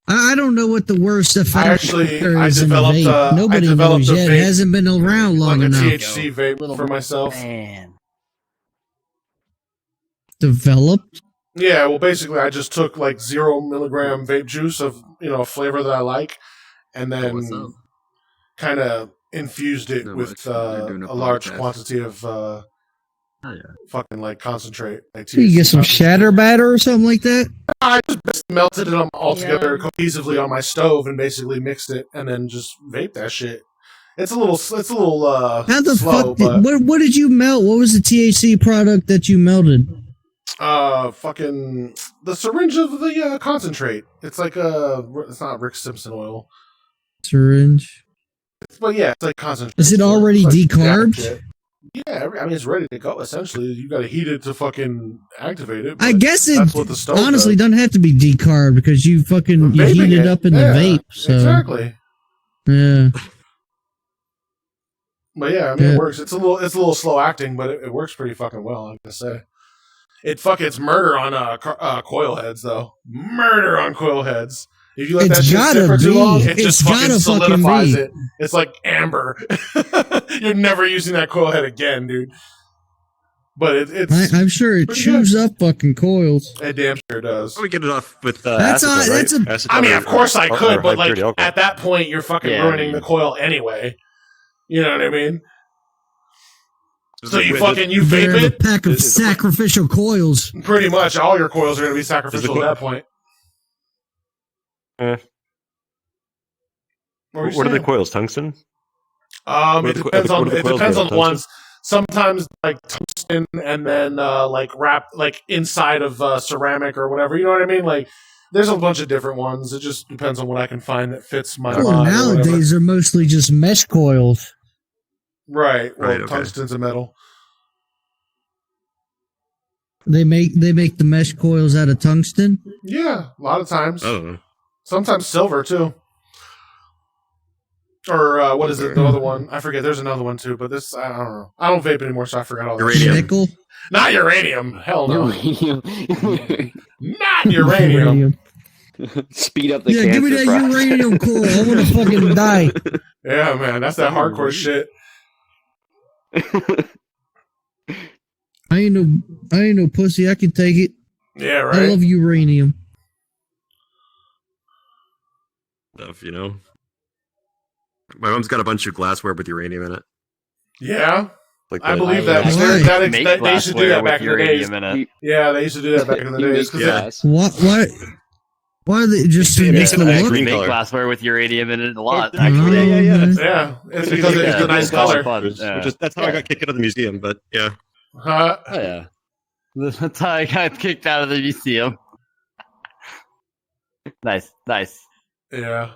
I don't know what the worst effect is in the vape. Nobody knows yet. It hasn't been around long like a enough. THC vape for myself. Man. Developed? Yeah, well, basically, I just took like 0 milligram vape juice of a flavor that I like, and What's then up? kind of infused it No, with it's- you're doing a a large podcast. quantity of Oh, yeah. fucking like concentrate. Like You THC get some concentrate. shatter batter or something like that? I just basically melted it all together Yeah. cohesively on my stove and basically mixed it and then just vape that shit. It's a little How the slow, fuck? but What did you melt? What was the THC product that you melted? fucking the syringe of the concentrate. It's like it's not Rick Simpson oil, Syringe. but yeah, it's like concentrate. Is it already It's like decarbed? shit. Yeah, I mean it's ready to go. Essentially, you got to heat it to fucking activate it. I but guess it that's what the stove honestly does. doesn't have to be decarbed because you fucking you Vaping heat it up in yeah, the vape. So exactly. yeah. But yeah, I mean Yeah. it works. It's a little slow acting, but it works pretty fucking well. I gotta say, it's murder on coil heads though. Murder on coil heads. If you let It's that shit sit gotta for too be. long, it It's just fucking gotta fucking solidifies be. it. It's like amber. You're never using that coil head again, dude. But it's I'm sure it pretty chews up fucking coils. it damn sure does. We get it off with That's acetone, all- that's right? a- Acetone I mean, or- of course I or could, but high like purity alcohol. at that point, you're fucking Yeah, I ruining mean- the coil anyway. You know what I mean? So you Wait, fucking you Better vape have a it. pack of Is it- sacrificial coils. Pretty much all your coils are going to be sacrificial at that point. Eh. What were you What are the saying? coils? Tungsten? It what are the depends on coils the made of, ones. Sometimes like tungsten and then like wrapped like inside of ceramic or whatever. You know what I mean? Like there's a bunch of different ones. It just depends on what I can find that fits my mod. Nowadays they're mostly just mesh coils. Right. Well, Right, okay. tungsten's a metal. They make the mesh coils out of tungsten. Yeah, a lot of times. I don't know. Sometimes silver too. Or what is it? The other one? I forget. There's another one too, but this I don't know. I don't vape anymore, so I forgot all that. Uranium. Nickel. Not uranium. Hell no. Uranium. Not uranium. Speed up the Yeah, cancer give me that process. uranium coil. I want to fucking die. Yeah, man, that's that hardcore shit. I ain't no pussy. I can take it. Yeah, I right. love uranium. Stuff, you know. My mom's got a bunch of glassware with uranium in it. Yeah, Like I the- believe that. Why? They used to do that back in the days. Yeah, they used to do that back in the You days. make 'Cause glass. Why are they just Yeah, to make it's the a nice look? green Make color. glassware with uranium in it a lot, Oh, actually. man. yeah, it's because it's a nice color. That's how I got kicked out of the museum, but yeah. Huh? Oh, yeah. That's how I got kicked out of the museum. Nice. Yeah.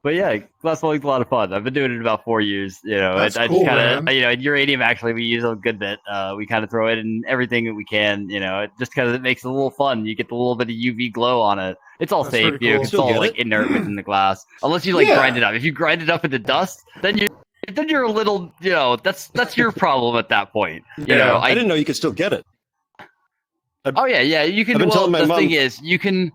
But yeah, glassblowing's a lot of fun. I've been doing it about 4 years. You know, That's I cool, just kind man. of, in uranium actually we use a good bit. We kind of throw it in everything that we can. You know, it just because it makes it a little fun. You get the little bit of UV glow on it. It's all That's safe. pretty You know, cool. it's Still all get like it? inert within the glass, unless you like Yeah. grind it up. If you grind it up into dust, then you're a little, you know, that's your problem at that point. You Yeah. know, I didn't know you could still get it. Oh yeah, you can. I've been Well, telling my the mom- thing is, you can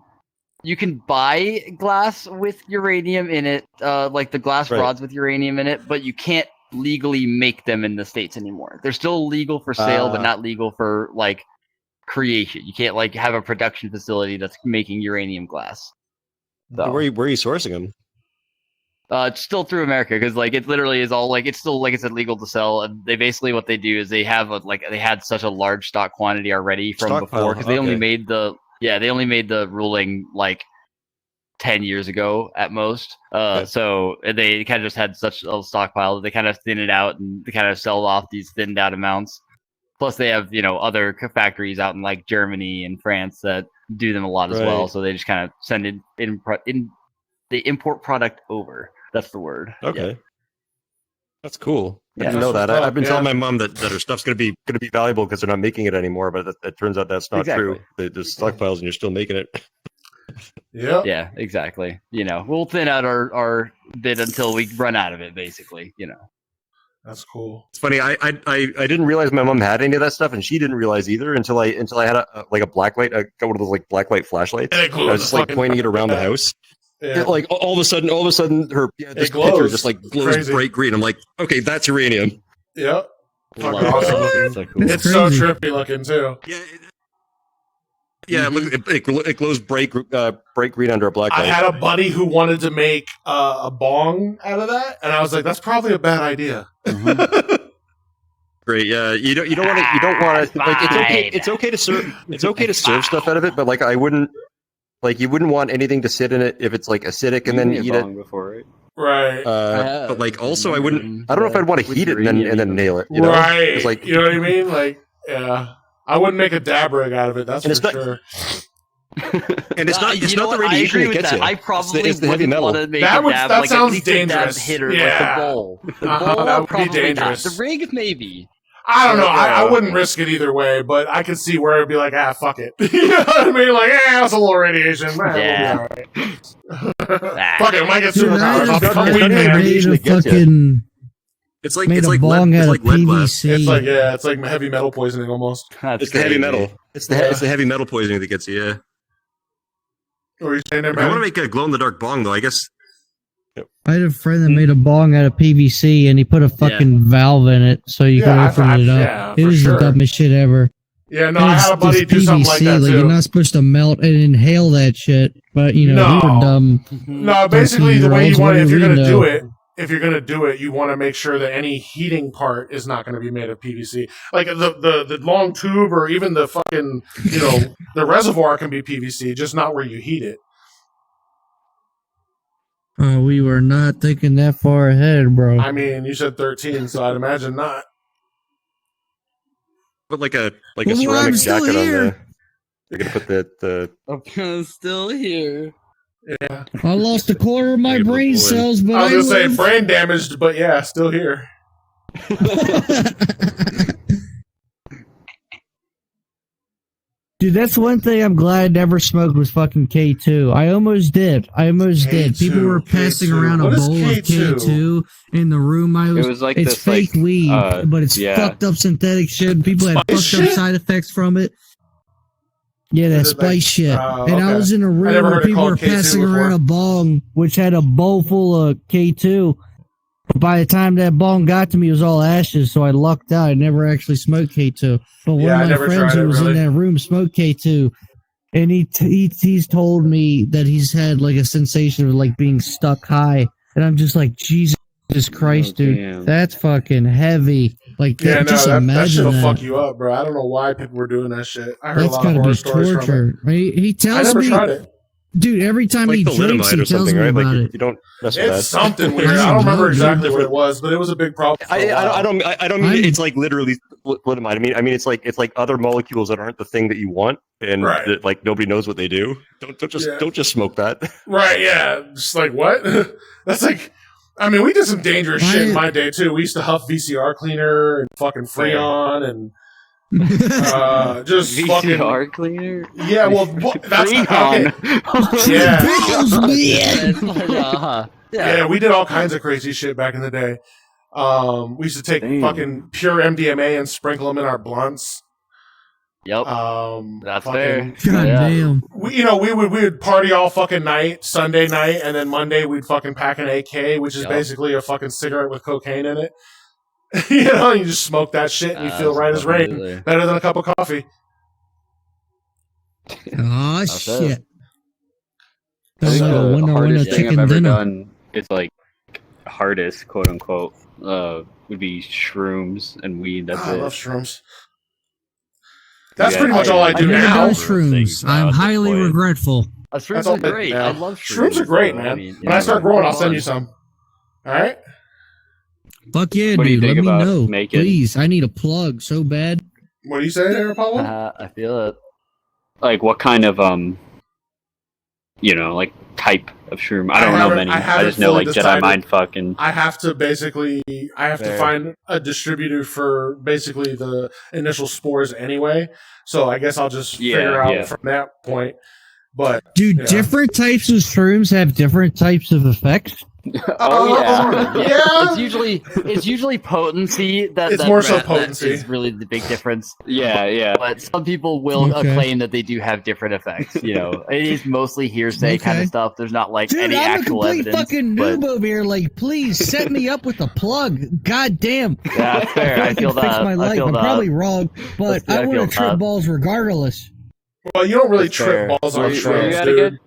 buy glass with uranium in it, like the glass Right. rods with uranium in it, but you can't legally make them in the States anymore. They're still legal for sale, but not legal for like creation. You can't like have a production facility that's making uranium glass. So, Where are you sourcing them? it's still through America because like it literally is all like it's still like I said legal to sell. And they basically what they do is they have they had such a large stock quantity already from Stockpile, before because they only okay. made the ruling like 10 years ago at most. Okay. So they kind of just had such a stockpile that they kind of thin it out and they kind of sell off these thinned out amounts. Plus they have other factories out in like Germany and France that do them a lot as well. Right. So they just kind of send it in they import product over. That's the word. Okay. Yeah. That's cool. Yeah. I didn't know that. That's what's I've been up, telling yeah. my mom that her stuff's gonna be valuable because they're not making it anymore. But it turns out that's not Exactly. true. There's stockpiles and you're still making it. Yep. Yeah, exactly. We'll thin out our bit until we run out of it, basically. That's cool. It's funny. I didn't realize my mom had any of that stuff, and she didn't realize either until I had a blacklight. I got one of those like blacklight flashlights. And it I glows was just like fucking- pointing it around the house. Yeah. It, like all of a sudden, her this glows. picture just like glows Crazy. bright green. I'm like, okay, that's uranium. Yep. Fucking Love awesome it. looking. So cool. It's It's so crazy. trippy looking too. Yeah. Look, it glows bright green under a black I light. had a buddy who wanted to make a bong out of that, and I was like, "That's probably a bad idea." Great. Yeah. You don't want to like it's okay to serve stuff out of it, but like I wouldn't like you wouldn't want anything to sit in it if it's like acidic and then You eat made a it. bong before, right? Right. But like also I wouldn't. I don't know if I'd want to With heat it and uranium, then nail it. You know? Right. It's like You know what I mean? Like, yeah. I wouldn't make a dab rig out of it. That's And for it's not- sure. and it's not You know the what? I radiation agree that with gets that. you. I probably it's the heavy wouldn't metal. want to make That a would- dab, that like sounds at least a dab dangerous. hitter, Yeah. like the bowl. The bowl, That would be probably dangerous. not. The rig, maybe. I don't know. I wouldn't risk it either way, but I could see where it'd be like, fuck it. You know what I mean? Like, that's a little radiation. Yeah. We'll be all right. Fuck it. We might get Dude, I superpowers. had I'll a become friend weed that man. made usually a gets you. fucking It's like made it's a like bong lead, out it's of like lead glass. PVC. It's like, yeah, it's like heavy metal poisoning almost. That's It's the heavy crazy. metal. It's the heavy metal poisoning that gets you. Yeah. What were you saying there, I want to man? make a glow in the dark bong though. I guess. I had a friend that made a bong out of PVC and he put a fucking valve in it so you Yeah, could open it up. yeah, it for was sure. the dumbest shit ever. Yeah, no, And I it's- had a buddy it's do something like that you're too. not supposed to melt and inhale that shit. But we No. were dumb. No, basically the way you 13-year-olds, want it, what if do you're we gonna know? do it, you want to make sure that any heating part is not going to be made of PVC. Like the long tube or even the fucking the reservoir can be PVC, just not where you heat it. We were not thinking that far ahead, bro. I mean, you said 13, so I'd imagine not. Put like a Well, I'm ceramic still jacket on here. the. You're gonna put the I'm still here. Yeah. I lost a quarter of my Able to brain pull in. cells, but I was gonna say live. brain damaged, but yeah, still here. Dude, that's one thing I'm glad I never smoked was fucking K2. I almost did. People were passing K2. around a What is bowl of K2? K2 in the room I was. It was like it's this, fake like, weed, but it's yeah. fucked up synthetic shit. People had Spice fucked shit? up side effects from it. Yeah, that Is it like- spice shit. And I okay. was in a I room never where heard it people called were K2 passing before. around a bong, which had a bowl full of K2. By the time that bong got to me, it was all ashes, so I lucked out. I never actually smoked K2. But Yeah, I one of my never friends tried who it, was really. in that room smoked K2. And he's told me that he's had like a sensation of like being stuck high. And I'm just like, Jesus Christ, dude. damn. That's fucking heavy. Like, Yeah, no, just that imagine shit'll that. fuck you up, bro. I don't know why people were doing that shit. I heard That's a lot gotta of horror be stories from it. torture. He I tells never me, tried it. dude, every time like he the drinks, litamide he or tells something, me right? about Like it. you don't mess with It's that. something weird. I I don't don't remember know, dude. exactly what it was, but it was a big problem. For a while. I don't mean I'm- it's like literally litamide. I mean it's like other molecules that aren't the thing that you want, and Right. that, like nobody knows what they do. Don't just smoke that. Right, yeah. Just like, what? That's like, I mean, we did some dangerous shit in my day, too. We used to huff VCR cleaner and fucking Freon and just fucking... VCR cleaner? Yeah, well, that's... Freon. Okay. Yeah. Pickles, man! Yeah, we did all kinds of crazy shit back in the day. We used to take Damn. fucking pure MDMA and sprinkle them in our blunts. Yep. That's fair. God Yeah. damn. We would party all fucking night, Sunday night, and then Monday we'd fucking pack an AK, which is Yep. basically a fucking cigarette with cocaine in it. You know, you just smoke that shit and you feel right as rain. Absolutely. Better than a cup of coffee. Oh, That's shit. it. I think Oh, the winner, hardest thing I've chicken ever dinner. done is like hardest, quote unquote, would be shrooms and weed. That's I it. love shrooms. That's Yeah, pretty much all I I've do never now. done Things shrooms. now I'm at this highly point. regretful. That's Shrooms all are great. now. I love Shrooms are great, though. man. I mean, When I start growing, I'll send fun. you some. All right? Fuck yeah, What do you dude. Let think me about know. making- Please. I need a plug so bad. What do you say there, Apollo? I feel it. Like what kind of like type of shroom? I don't know haven't- many. I I haven't just know fully like decided. Jedi Mindfuck and I have to Fair. find a distributor for basically the initial spores anyway. So I guess I'll just Yeah, figure out yeah. from that point. But Dude, Yeah. different types of shrooms have different types of effects. oh yeah. Yeah. It's usually potency It's that more so that potency. is really the big difference. Yeah. But some people will Okay. claim that they do have different effects. You know, it is mostly hearsay kind Okay. of stuff. There's not like Dude, any I'm a actual complete evidence. fucking but noob over here. Like, please set me up with a plug. God damn. yeah, that's fair. I feel can fix that. my I life. feel I'm that. probably wrong, but I I want feel to trip that. balls regardless. well, you don't really That's trip fair. balls Where on you- where you shrooms, at dude. again?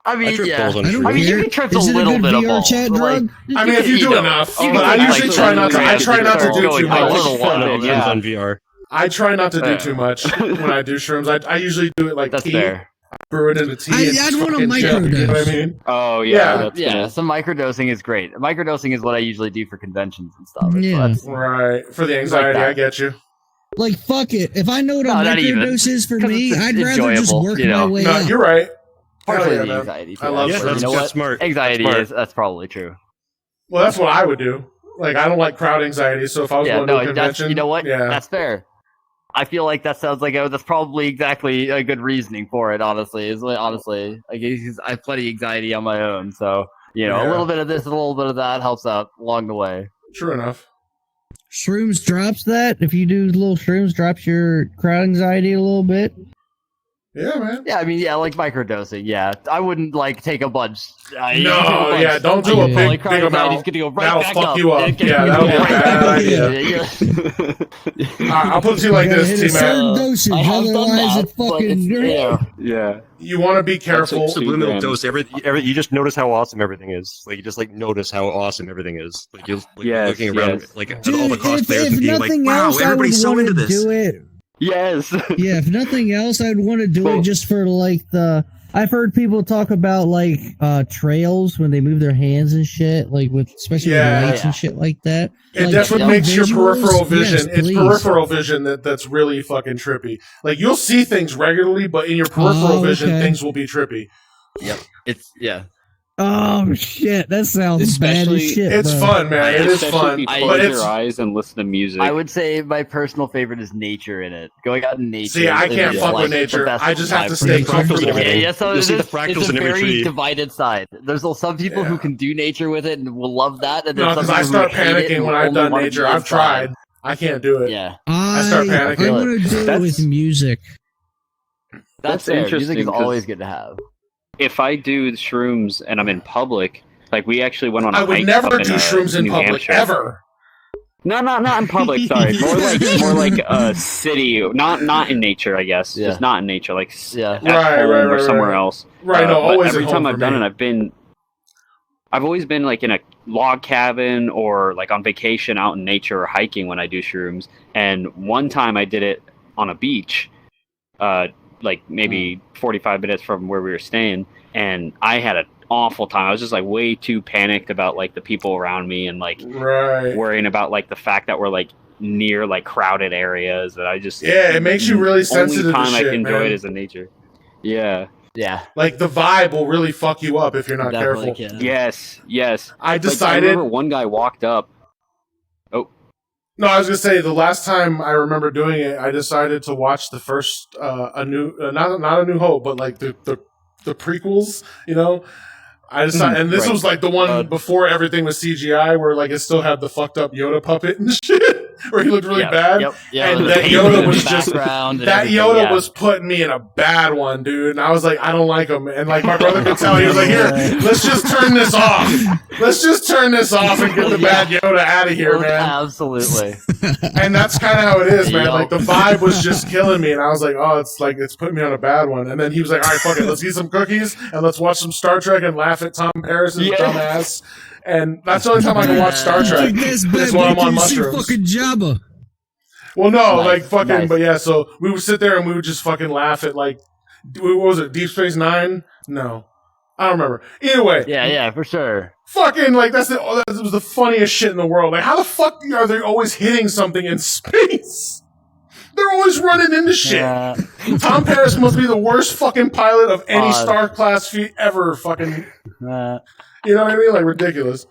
I mean, trip yeah. balls on I don't shrooms. I mean, you care. can trip Is a it little good bit of VR balls. chat but, drug? like, I mean, if you do know, enough, you but can I take, usually like, try not to. I grams try of not to control do going too for a much. little while. Friends Yeah, on VR. I try not to do Yeah. too much when I do shrooms. I usually do it like that's tea. fair. Brew it into tea. I'd and just want a fucking chill, You know what I microdose. mean? Oh Yeah. yeah. That's Yeah, cool. some microdosing is great. Microdosing is what I usually do for conventions and stuff. Yeah. That's- Right. For the anxiety, that. I get you. Like, fuck it. If I know what a No, not even. microdose is for 'Cause me, it's I'd rather just enjoyable, work you my know. way No, out. you're right. Hell partially yeah, the man. anxiety. I love Yeah, shrooms. that's you know that's what? smart. Anxiety That's smart. is that's probably true. Well, that's what I would do. Like, I don't like crowd anxiety, so if I was Yeah, going to a no, that's convention, you know what? yeah, That's fair. I feel like that sounds like that's probably exactly a good reasoning for it. Honestly, like I have plenty of anxiety on my own, so a Yeah. little bit of this, a little bit of that helps out along the way. true enough. Shrooms drops that. If you do little shrooms, drops your crowd anxiety a little bit. Yeah, man. Yeah, I mean, yeah, like microdosing. Yeah, I wouldn't like take a bunch. No, yeah, don't do a Yeah. big, Like, big amount. He's gonna go right That'll back fuck up. you up. and get Yeah, you that'll be a right bad back up. idea. Yeah. I'll put it to you like You gotta this, hit a certain T-Man. dosage, I have done otherwise that, it but fucking... it's, Yeah. You want to be careful. That's Subliminal grams. dose. You just notice how awesome everything is. Like you just like notice how awesome everything is. Like you're Yes, looking around yes. like at Dude, all the cosplayers if and being like, nothing "Wow, else, I would everybody's so want into to this." do it. Yes. Yeah, if nothing else, I'd want to do Well- it just for like the I've heard people talk about like trails when they move their hands and shit, like with especially with lights and shit like that. It like, definitely makes your peripheral vision. Yes, it's peripheral vision that's really fucking trippy. Like you'll see things regularly, but in your peripheral vision, things will be trippy. Yep. Oh shit, that sounds bad as shit. It's fun, man. It is fun. Close your eyes and listen to music. I would say my personal favorite is nature in it. Going out in nature. See, I can't fuck with nature. I just have to stay comfortable. Yeah, so You'll see the fractals it's a in every very tree. Divided side. There's some people who can do nature with it and will love that. And No, because I start panicking when I've done nature. I've tried. I can't do it. Yeah. I start panicking. I want to do it with music. That's interesting. Music is always good to have. If I do shrooms and I'm in public, like we actually went on a hike. I would never do in, shrooms in New public Hampshire. ever. No, not in public. Sorry, more like a city, not in nature. I guess just not in nature, like at home or somewhere else. Right. No, always. Every time I've done it, I've always been like in a log cabin or like on vacation out in nature or hiking when I do shrooms. And one time I did it on a beach, like maybe 45 minutes from where we were staying, and I had an awful time. I was just like way too panicked about like the people around me and like worrying about like the fact that we're like near like crowded areas, that I just it makes you really sensitive. Only time to shit, I can enjoy man. it is in nature. Yeah. Like the vibe will really fuck you up if you're not careful. Yes. I decided. I remember one guy walked up. No, I was gonna say the last time I remember doing it, I decided to watch the first not a New Hope, but like the prequels. You know, I decided, and this was like the one before everything was CGI, where like it still had the fucked up Yoda puppet and shit, where he looked really bad. And that Yoda was just was putting me in a bad one, dude. And I was like, I don't like him. And like my brother could tell, he was like, here, let's just turn this off. Let's just turn this off and get the bad Yoda out of here, man. Absolutely. And that's kind of how it is, man. Like the vibe was just killing me, and I was like, oh, it's putting me on a bad one. And then he was like, all right, fuck it, let's eat some cookies and let's watch some Star Trek and laugh at Tom Paris's dumbass. And that's the only time I can watch Star Trek. Is when I'm on mushrooms. Fucking Jabba. Well, no, like fucking, but yeah. So we would sit there and we would just fucking laugh at like, what was it? Deep Space Nine? No, I don't remember. Either way, yeah, for sure. Fucking like that was the funniest shit in the world. Like, how the fuck are they always hitting something in space? They're always running into shit. Tom Paris must be the worst fucking pilot of any Star Class feat ever. Fucking, you know what I mean? Like ridiculous.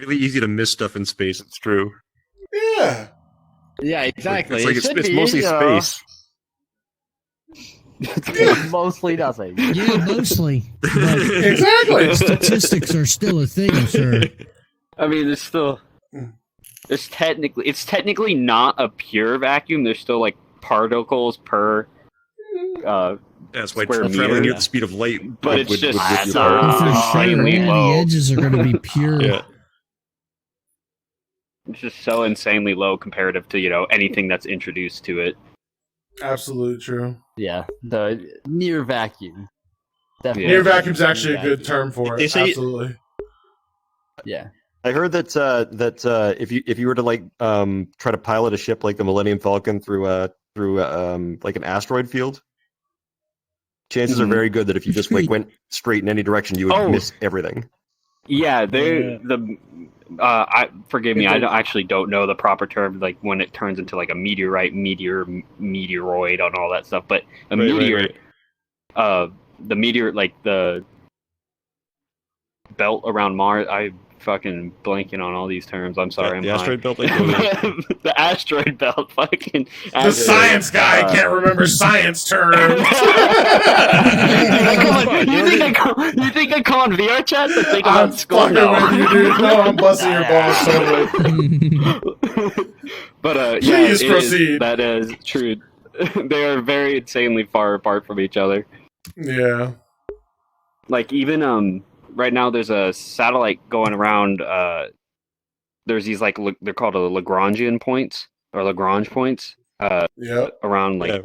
Really easy to miss stuff in space. It's true. Yeah. Yeah, exactly. It's mostly space. Mostly nothing. Yeah, mostly. Exactly. Statistics are still a thing, sir. I mean, it's technically not a pure vacuum. There's still like particles per that's why square traveling meter. near the speed of light. But it's just insanely low. The edges are going to be pure. Yeah. It's just so insanely low comparative to anything that's introduced to it. Absolutely true. Yeah, the near vacuum. Definitely. Near vacuum is actually a good term for it. Absolutely. Yeah. I heard that if you were to like try to pilot a ship like the Millennium Falcon through like an asteroid field, chances are very good that if you just like went straight in any direction, you would miss everything. Yeah, forgive me, I actually don't know the proper term, like when it turns into like a meteorite, meteoroid, and all that stuff. But a meteor, the meteor, like the belt around Mars. I fucking blanking on all these terms. I'm sorry. The asteroid belt. Like, the asteroid belt. Fucking. The science guy can't remember science terms. You think I come on VR chat to think about school? No, I'm busting your balls totally. But please proceed. That is true. They are very insanely far apart from each other. Yeah. Like even right now there's a satellite going around. There's these like they're called Lagrangian points or Lagrange points. Around like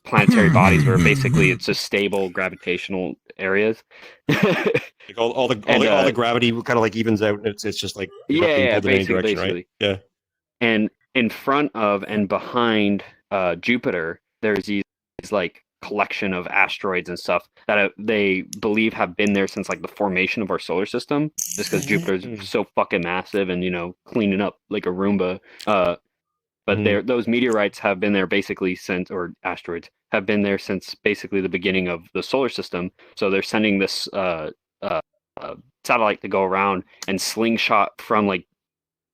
planetary bodies where basically it's just stable gravitational areas. Like all the gravity kind of like evens out, and it's just like basically. Right? Yeah. And in front of and behind Jupiter, there's these like collection of asteroids and stuff that they believe have been there since like the formation of our solar system, just because Jupiter's so fucking massive and cleaning up like a Roomba. But those meteorites have been there basically since, or asteroids have been there since basically the beginning of the solar system. So they're sending this satellite to go around and slingshot from like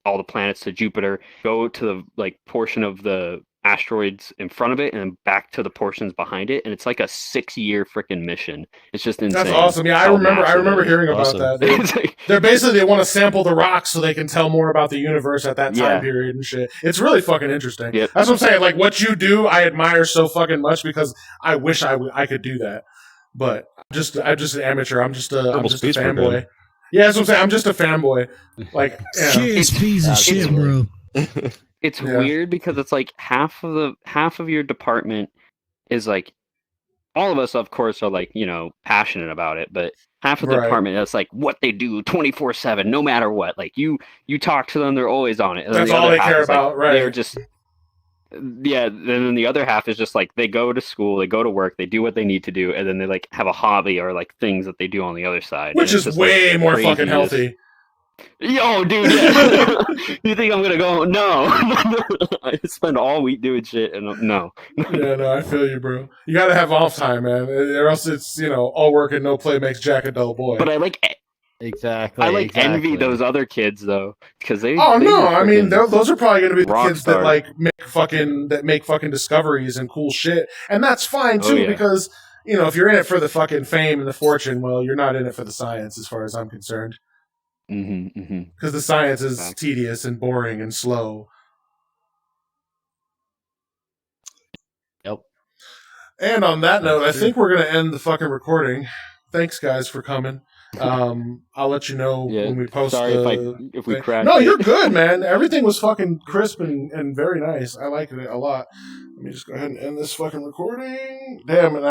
all the planets to Jupiter, go to the like portion of the asteroids in front of it, and then back to the portions behind it. And it's like a 6-year freaking mission. It's just insane. That's awesome. Yeah, I remember hearing about that. They're basically, they want to sample the rocks so they can tell more about the universe at that time period and shit. It's really fucking interesting. Yep. That's what I'm saying. Like, what you do, I admire so fucking much, because I wish I could do that. But I'm just an amateur. I'm just a fanboy. Yeah, that's what I'm saying. I'm just a fanboy. Like, Cheers, piece of shit, bro. It's weird because it's like half of your department is like, all of us, of course, are like, passionate about it, but half of the department, that's like what they do 24/7, no matter what. Like you talk to them, they're always on it. And that's all they care about, like, right? They're just, and then the other half is just like, they go to school, they go to work, they do what they need to do, and then they like have a hobby or like things that they do on the other side. Which is way more fucking healthy. Yo, dude, yeah. You think I'm gonna go? No. I spend all week doing shit, and no. Yeah, no, I feel you, bro. You gotta have off time, man, or else it's, all work and no play makes Jack a dull boy. But I like envy those other kids though, because they. Oh no! I mean, those are probably gonna be the kids that like make fucking discoveries and cool shit, and that's fine too, because if you're in it for the fucking fame and the fortune, well, you're not in it for the science, as far as I'm concerned. Because the science is tedious and boring and slow. Yep. And on that note, I think we're gonna end the fucking recording. Thanks, guys, for coming. I'll let you know when we post. Sorry if we crashed. No, you're good, man. Everything was fucking crisp and very nice. I liked it a lot. Let me just go ahead and end this fucking recording. Damn it.